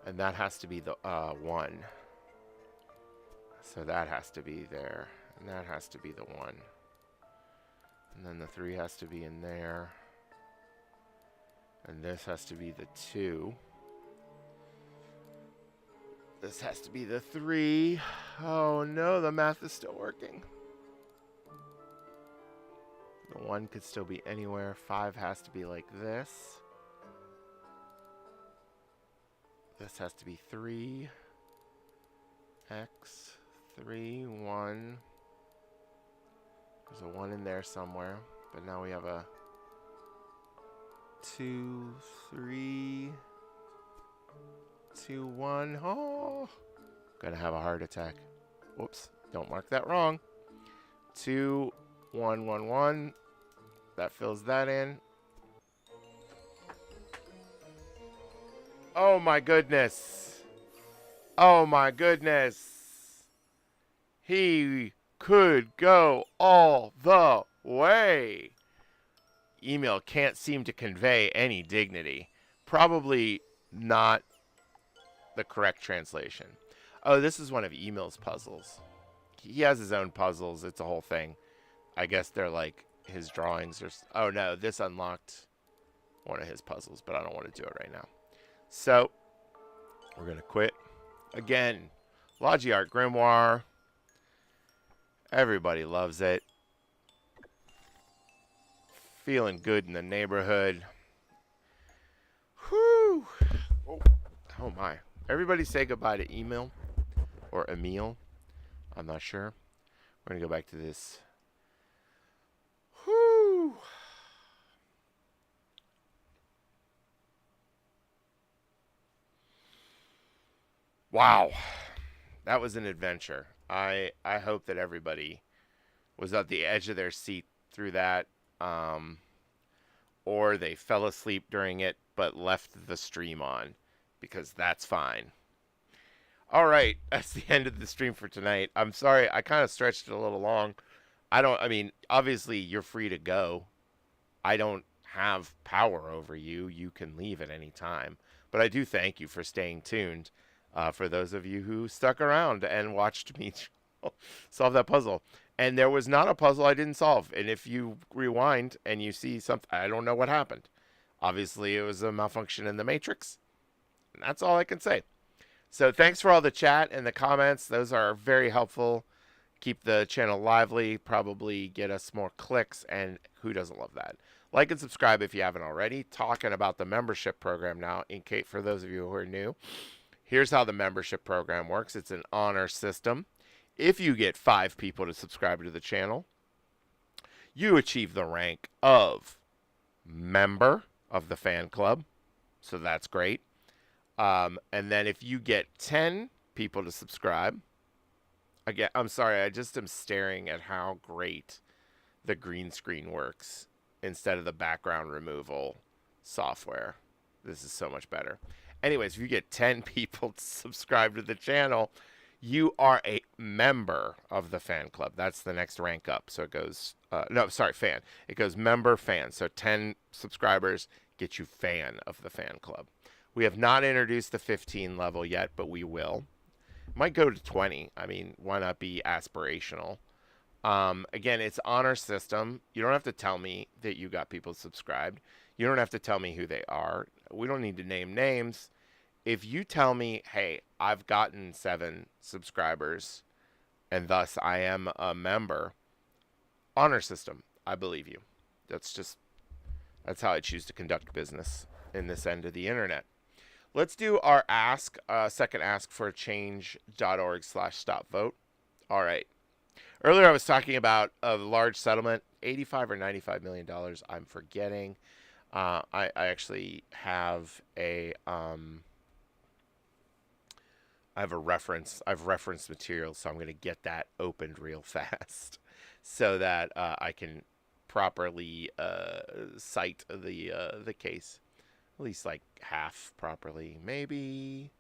S1: And that has to be the 1. So that has to be there. And that has to be the 1. And then the 3 has to be in there. And this has to be the 2. This has to be the 3. Oh no, the math is still working. The 1 could still be anywhere. 5 has to be like this. This has to be 3. X, 3, 1. There's a 1 in there somewhere. But now we have a 2, 3, 2, 1. Oh, gonna have a heart attack. Whoops, don't mark that wrong. 2, 1, 1, 1. That fills that in. Oh my goodness. Oh my goodness. He could go all the way. Email can't seem to convey any dignity. Probably not the correct translation. Oh, this is one of Email's puzzles. He has his own puzzles. It's a whole thing. I guess they're like his drawings or... Oh no, this unlocked one of his puzzles, but I don't want to do it right now. So, we're going to quit. Again, Logiart Grimoire. Everybody loves it. Feeling good in the neighborhood. Whew. Oh my. Everybody say goodbye to Emil. Or Emil. I'm not sure. We're going to go back to this. Whew. Wow. That was an adventure. I hope that everybody was at the edge of their seat through that. Or they fell asleep during it but left the stream on, because that's fine. All right, that's the end of the stream for tonight. I'm sorry, I kind of stretched it a little long. I mean, obviously you're free to go. I don't have power over you. You can leave at any time. But I do thank you for staying tuned. For those of you who stuck around and watched me solve that puzzle. And there was not a puzzle I didn't solve. And if you rewind and you see something, I don't know what happened. Obviously, it was a malfunction in the matrix. And that's all I can say. So thanks for all the chat and the comments. Those are very helpful. Keep the channel lively. Probably get us more clicks. And who doesn't love that? Like and subscribe if you haven't already. Talking about the membership program now, in case for those of you who are new. Here's how the membership program works. It's an honor system. If you get 5 people to subscribe to the channel, you achieve the rank of member of the fan club. So that's great. And then if you get 10 people to subscribe, again, I'm sorry, I just am staring at how great the green screen works instead of the background removal software. This is so much better. Anyways, if you get 10 people to subscribe to the channel, you are a member of the fan club. That's the next rank up. So it goes, fan. It goes member, fan. So 10 subscribers get you fan of the fan club. We have not introduced the 15 level yet, but we will. Might go to 20. I mean, why not be aspirational? Again, it's honor system. You don't have to tell me that you got people subscribed. You don't have to tell me who they are. We don't need to name names. If you tell me, hey, I've gotten 7 subscribers and thus I am a member, honor system, I believe you. That's how I choose to conduct business in this end of the internet. Let's do our ask, second ask for change.org/stopvote. All right. Earlier I was talking about a large settlement, $85 or $95 million. I'm forgetting. I actually have a I have a reference. I've referenced material, so I'm going to get that opened real fast so that I can properly cite the case. At least like half properly, maybe.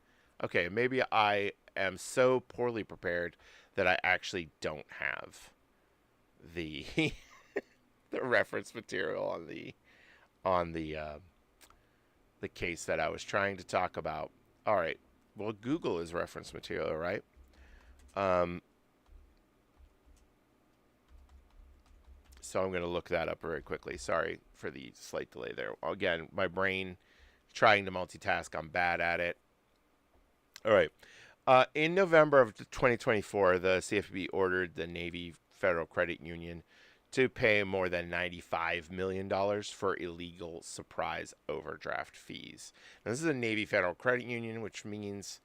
S1: Okay, maybe I am so poorly prepared that I actually don't have the the reference material on the case that I was trying to talk about. All right. Well, Google is reference material, right? Um, so I'm going to look that up very quickly. Sorry for the slight delay there. Again, my brain trying to multitask. I'm bad at it. All right. In November of 2024, the CFPB ordered the Navy Federal Credit Union to pay more than $95 million for illegal surprise overdraft fees. Now, this is a Navy Federal Credit Union, which means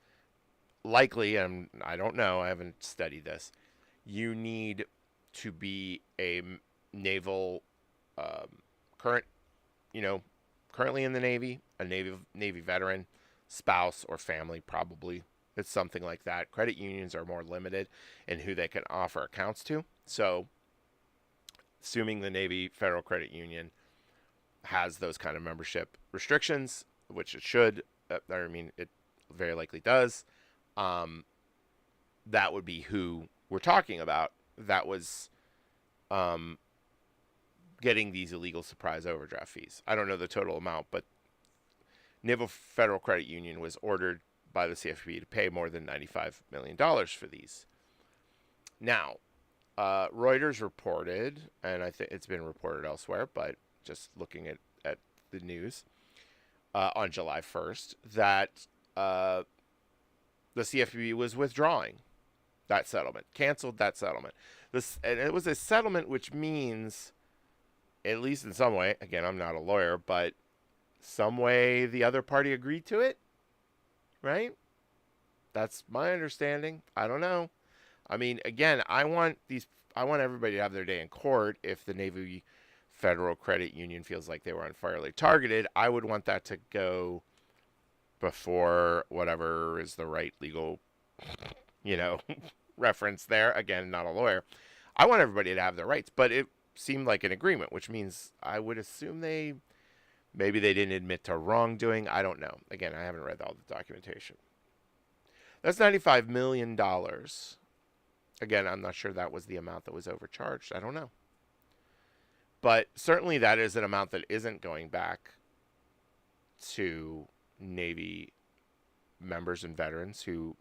S1: likely, and I don't know, I haven't studied this, you need to be a naval current, you know, currently in the Navy, a Navy veteran, spouse, or family, probably. It's something like that. Credit unions are more limited in who they can offer accounts to. So, assuming the Navy Federal Credit Union has those kind of membership restrictions, which it should, I mean, it very likely does, that would be who we're talking about. That was getting these illegal surprise overdraft fees. I don't know the total amount, but Naval Federal Credit Union was ordered by the CFPB to pay more than $95 million for these. Now, Reuters reported, and I think it's been reported elsewhere, but just looking at the news on July 1st, that the CFPB was withdrawing that settlement, canceled that settlement. And it was a settlement, which means, at least in some way, again, I'm not a lawyer, but some way the other party agreed to it, right? That's my understanding. I don't know. I mean, again, I want everybody to have their day in court. If the Navy Federal Credit Union feels like they were unfairly targeted, I would want that to go before whatever is the right legal, reference there. Again, not a lawyer. I want everybody to have their rights, but it seemed like an agreement, which means I would assume maybe they didn't admit to wrongdoing. I don't know. Again, I haven't read all the documentation. That's $95 million. Again, I'm not sure that was the amount that was overcharged. I don't know. But certainly that is an amount that isn't going back to Navy members and veterans who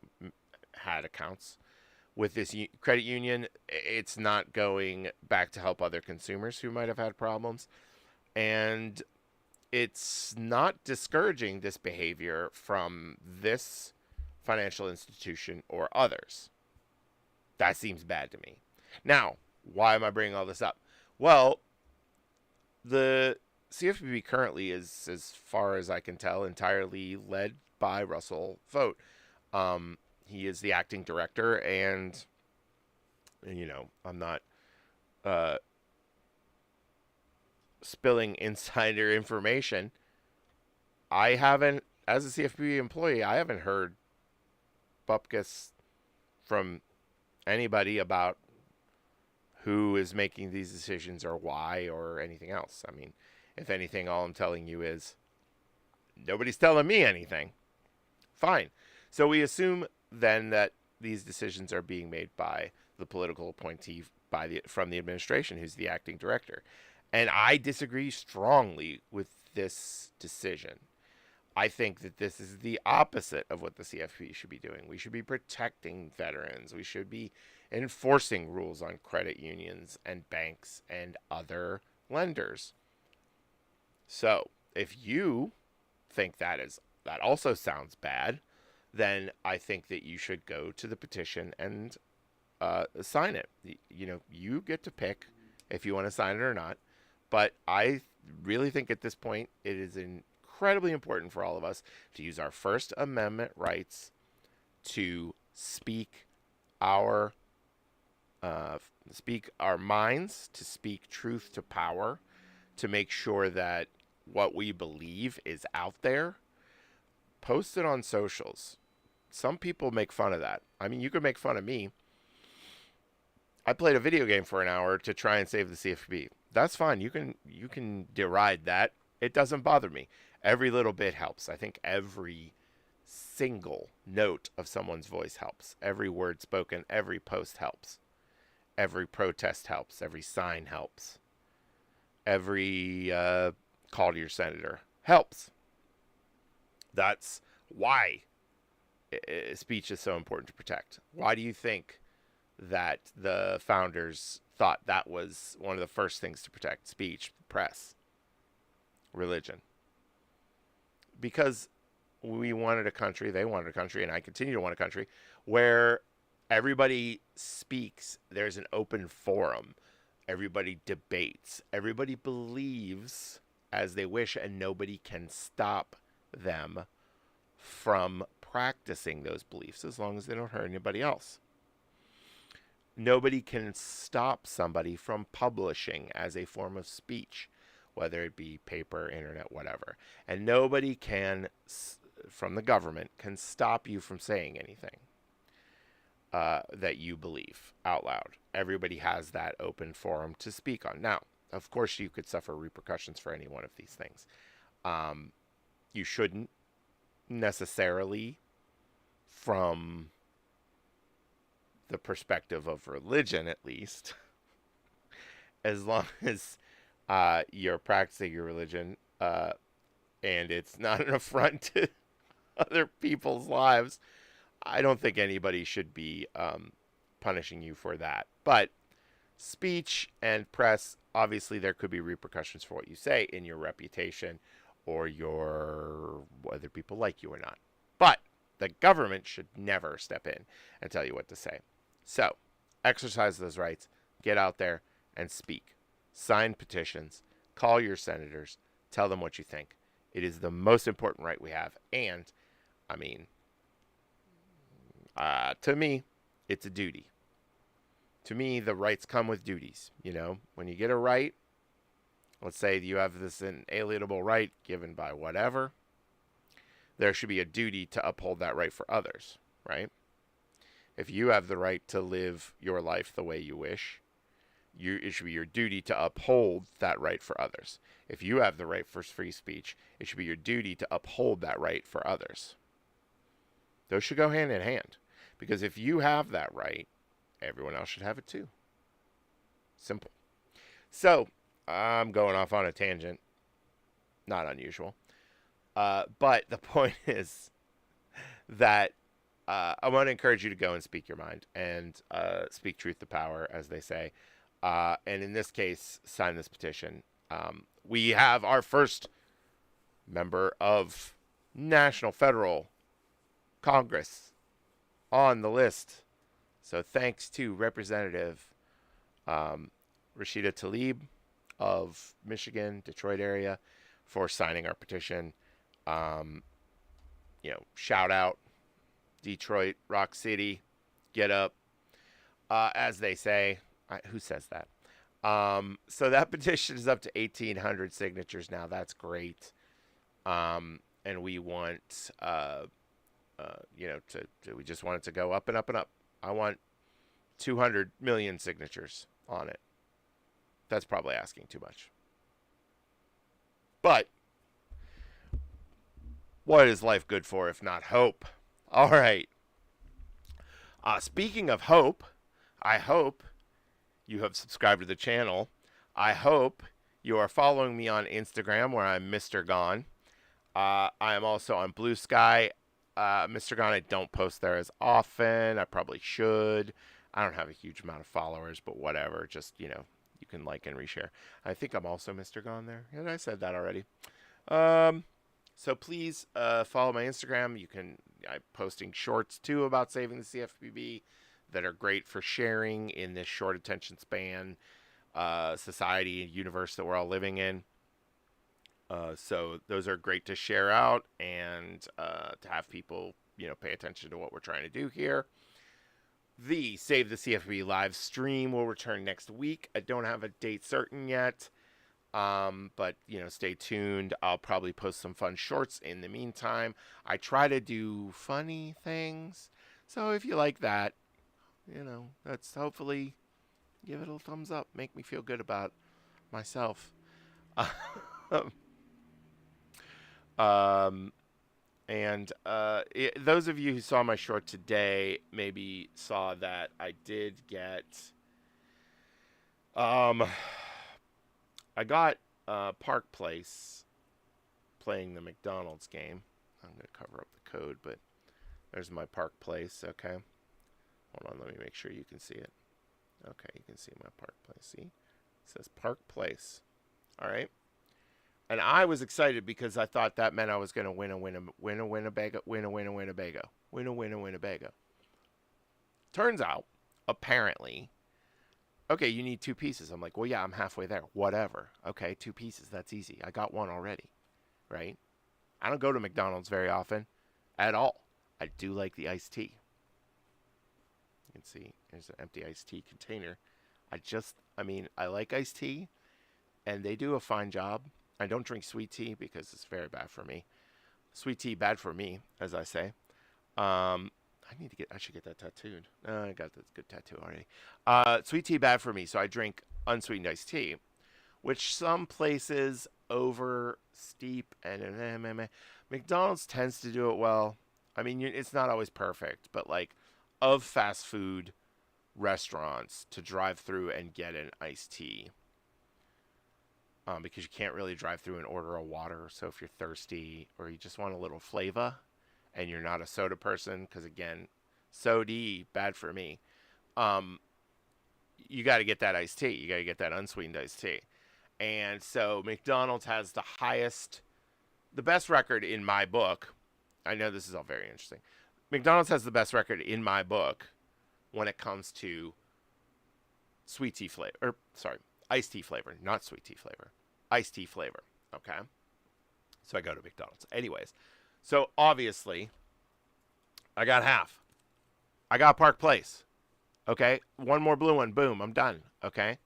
S1: had accounts with this credit union. It's not going back to help other consumers who might have had problems. And it's not discouraging this behavior from this financial institution or others. That seems bad to me. Now, why am I bringing all this up? Well, the CFPB currently is, as far as I can tell, entirely led by Russell Vogt. He is the acting director, and I'm not spilling insider information. I haven't, as a CFPB employee, I haven't heard bupkis from anybody about who is making these decisions or why or anything else. I mean, if anything, all I'm telling you is nobody's telling me anything. Fine. So we assume then that these decisions are being made by the political appointee from the administration, who's the acting director. And I disagree strongly with this decision. I think that this is the opposite of what the CFPB should be doing. We should be protecting veterans. We should be enforcing rules on credit unions and banks and other lenders. So, if you think that also sounds bad, then I think that you should go to the petition and sign it. You get to pick if you want to sign it or not. But I really think at this point it is incredibly important for all of us to use our First Amendment rights to speak our minds, to speak truth to power, to make sure that what we believe is out there. Post it on socials. Some people make fun of that. I mean, you could make fun of me. I played a video game for an hour to try and save the CFPB. That's fine. You can deride that. It doesn't bother me. Every little bit helps. I think every single note of someone's voice helps. Every word spoken, every post helps. Every protest helps. Every sign helps. Every call to your senator helps. That's why speech is so important to protect. Why do you think that the founders thought that was one of the first things to protect? Speech, press, religion. Because we wanted a country, they wanted a country, and I continue to want a country where everybody speaks. There's an open forum. Everybody debates. Everybody believes as they wish, and nobody can stop them from practicing those beliefs as long as they don't hurt anybody else. Nobody can stop somebody from publishing as a form of speech, whether it be paper, internet, whatever. And nobody can, from the government, can stop you from saying anything that you believe out loud. Everybody has that open forum to speak on. Now, of course, you could suffer repercussions for any one of these things. You shouldn't necessarily, from the perspective of religion at least, as long as you're practicing your religion and it's not an affront to other people's lives, I don't think anybody should be punishing you for that. But speech and press, obviously there could be repercussions for what you say in your reputation or your whether people like you or not. But the government should never step in and tell you what to say. So, exercise those rights, get out there and speak. Sign petitions, call your senators, tell them what you think. It is the most important right we have. And, I mean, to me, it's a duty. To me, the rights come with duties. You know, when you get a right, let's say you have this inalienable right given by whatever, there should be a duty to uphold that right for others, right? If you have the right to live your life the way you wish, it should be your duty to uphold that right for others. If you have the right for free speech, it should be your duty to uphold that right for others. Those should go hand in hand. Because if you have that right, everyone else should have it too. Simple. So, I'm going off on a tangent. Not unusual. But the point is that I want to encourage you to go and speak your mind and speak truth to power, as they say. And in this case, sign this petition. We have our first member of National Federal Congress on the list. So thanks to Representative Rashida Tlaib of Michigan, Detroit area, for signing our petition. Shout out Detroit, Rock City, get up, as they say. Who says that? So that petition is up to 1,800 signatures now. That's great. And we want, we just want it to go up and up and up. I want 200 million signatures on it. That's probably asking too much. But what is life good for if not hope? All right. Speaking of hope, I hope you have subscribed to the channel. I hope you are following me on Instagram, where I'm Mr. Gone. I am also on Blue Sky. Mr. Gone, I don't post there as often. I probably should. I don't have a huge amount of followers, but whatever. Just, you can like and reshare. I think I'm also Mr. Gone there. And I said that already. So please follow my Instagram. I'm posting shorts too about saving the CFPB that are great for sharing in this short attention span society and universe that we're all living in. So those are great to share out and to have people, pay attention to what we're trying to do here. The Save the CFPB live stream will return next week. I don't have a date certain yet. But stay tuned. I'll probably post some fun shorts in the meantime. I try to do funny things. So if you like that, that's hopefully give it a thumbs up. Make me feel good about myself. Those of you who saw my short today maybe saw that I did get Um, I got Park Place playing the McDonald's game. I'm gonna cover up the code, but there's my Park Place. Okay, hold on, let me make sure you can see it. Okay, you can see my Park Place. See, it says Park Place. All right. And I was excited because I thought that meant I was going to win a Winnebago. Turns out, apparently, okay, you need two pieces. I'm like, well, yeah, I'm halfway there. Whatever. Okay, two pieces. That's easy. I got one already, right? I don't go to McDonald's very often at all. I do like the iced tea. You can see there's an empty iced tea container. I like iced tea, and they do a fine job. I don't drink sweet tea because it's very bad for me. Sweet tea bad for me, as I say. I should get that tattooed. I got this good tattoo already. Sweet tea bad for me, so I drink unsweetened iced tea, which some places over steep and McDonald's tends to do it well. I mean, it's not always perfect, but like of fast food restaurants to drive through and get an iced tea. Because you can't really drive through and order a water. So if you're thirsty or you just want a little flavor and you're not a soda person, because again, soda bad for me. You got to get that iced tea. You got to get that unsweetened iced tea. And so McDonald's has the best record in my book. I know this is all very interesting. McDonald's has the best record in my book when it comes to sweet tea flavor, or sorry, iced tea flavor, not sweet tea flavor, iced tea flavor. Okay. So I go to McDonald's. Anyways, so obviously, I got half. I got Park Place. Okay. One more blue one. Boom. I'm done. Okay.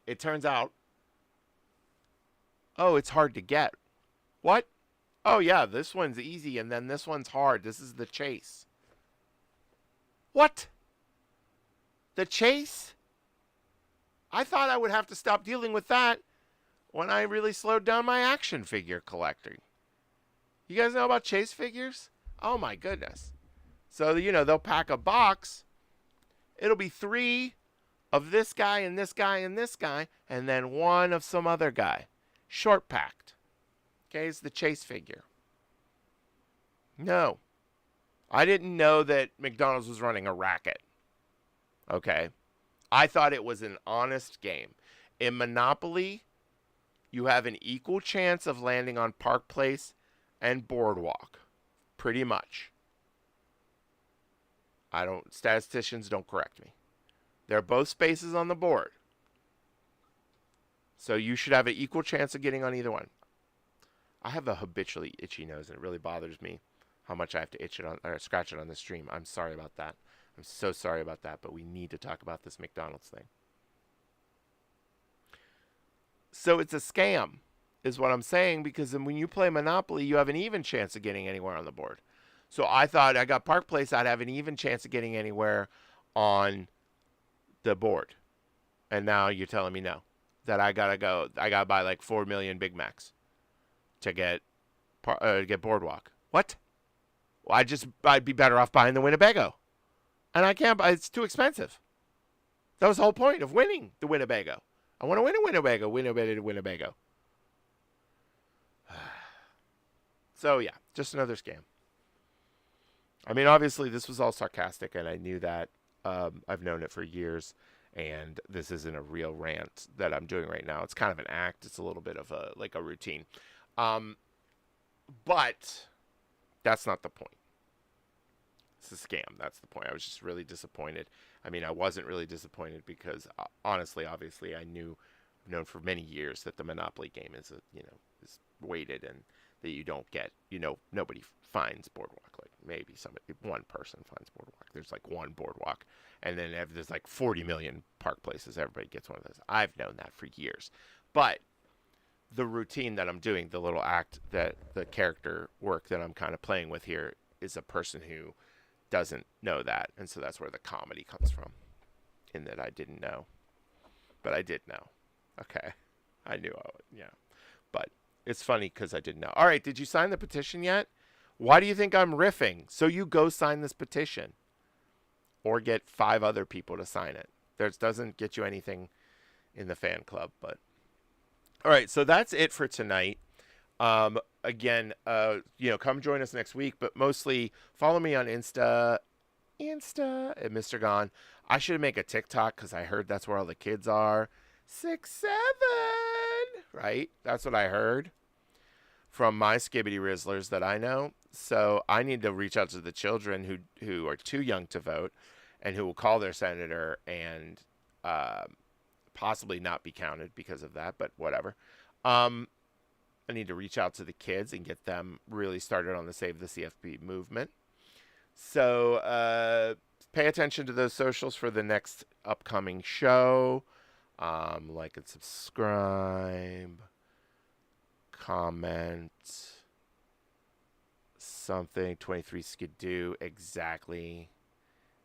S1: It turns out, oh, it's hard to get. What? Oh, yeah, this one's easy, and then this one's hard. This is the chase. What? The chase? I thought I would have to stop dealing with that when I really slowed down my action figure collecting. You guys know about chase figures? Oh, my goodness. So, they'll pack a box. It'll be 3 of this guy and this guy and this guy, and then 1 of some other guy. Short packed. Okay, it's the chase figure. No. I didn't know that McDonald's was running a racket. Okay. I thought it was an honest game. In Monopoly, you have an equal chance of landing on Park Place and Boardwalk. Pretty much. Statisticians don't correct me. They're both spaces on the board. So you should have an equal chance of getting on either one. I have a habitually itchy nose, and it really bothers me how much I have to itch it on or scratch it on the stream. I'm sorry about that. I'm so sorry about that, but we need to talk about this McDonald's thing. So it's a scam, is what I'm saying, because when you play Monopoly, you have an even chance of getting anywhere on the board. So I thought I got Park Place, I'd have an even chance of getting anywhere on the board. And now you're telling me no. That I gotta buy like 4 million Big Macs to get Boardwalk. What? Well, I'd be better off buying the Winnebago. And I can't buy, it's too expensive. That was the whole point of winning the Winnebago. I want to win a Winnebago. So yeah, just another scam. I mean, obviously this was all sarcastic, and I knew that. I've known it for years, and this isn't a real rant that I'm doing right now. It's kind of an act. It's a little bit of a routine. But that's not the point. It's a scam. That's the point. I was just really disappointed. I mean, I wasn't really disappointed because honestly, obviously, I've known for many years that the Monopoly game is is weighted, and that you don't get, nobody finds Boardwalk. Like maybe one person finds Boardwalk. There's like one Boardwalk, and then there's like 40 million Park Places. Everybody gets one of those. I've known that for years, but the routine that I'm doing, the little act, that the character work that I'm kind of playing with here, is a person who doesn't know that, and so that's where the comedy comes from, in that I didn't know, but I did know. Okay, I knew I would, yeah, but it's funny because I didn't know. All right, did you sign the petition yet? Why do you think I'm riffing? So you go sign this petition, or get 5 other people to sign it. There doesn't get you anything in the fan club. But all right, so that's it for tonight. Again, come join us next week, but mostly follow me on Insta at Mr. Gone. I should make a TikTok because I heard that's where all the kids are. 6'7", right? That's what I heard from my Skibbity Rizzlers that I know. So I need to reach out to the children who are too young to vote and who will call their senator and possibly not be counted because of that, but whatever. I need to reach out to the kids and get them really started on the Save the CFP movement. So pay attention to those socials for the next upcoming show. Like and subscribe, comment, something. 23 Skidoo, exactly.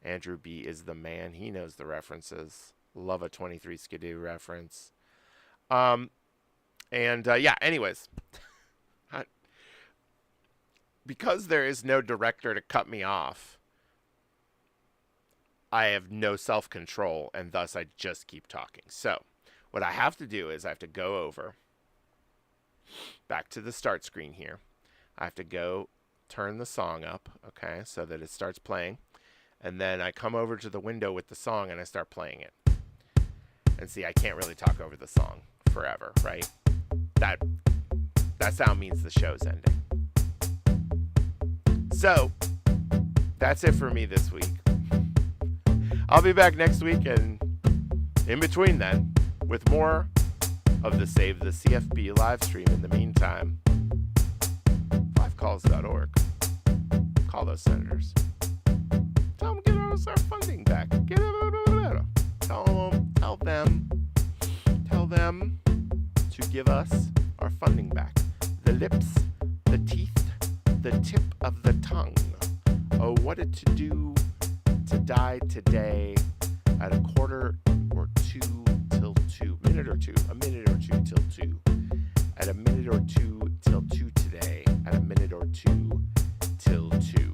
S1: Andrew B is the man. He knows the references. Love a 23 Skidoo reference. Anyways, because there is no director to cut me off, I have no self-control, and thus I just keep talking. So what I have to do is I have to go over back to the start screen here. I have to go turn the song up, okay, so that it starts playing. And then I come over to the window with the song and I start playing it. And see, I can't really talk over the song forever, right? That sound means the show's ending. So that's it for me this week. I'll be back next week and in between then with more of the Save the CFB live stream. In the meantime, 5calls.org. Call those senators. Tell them to get us our funding back. Tell them to give us our funding back. The lips, the teeth, the tip of the tongue. Oh, what it to do to die today at a quarter or two till two. A minute or two till two. At a minute or two till two today. At a minute or two till two.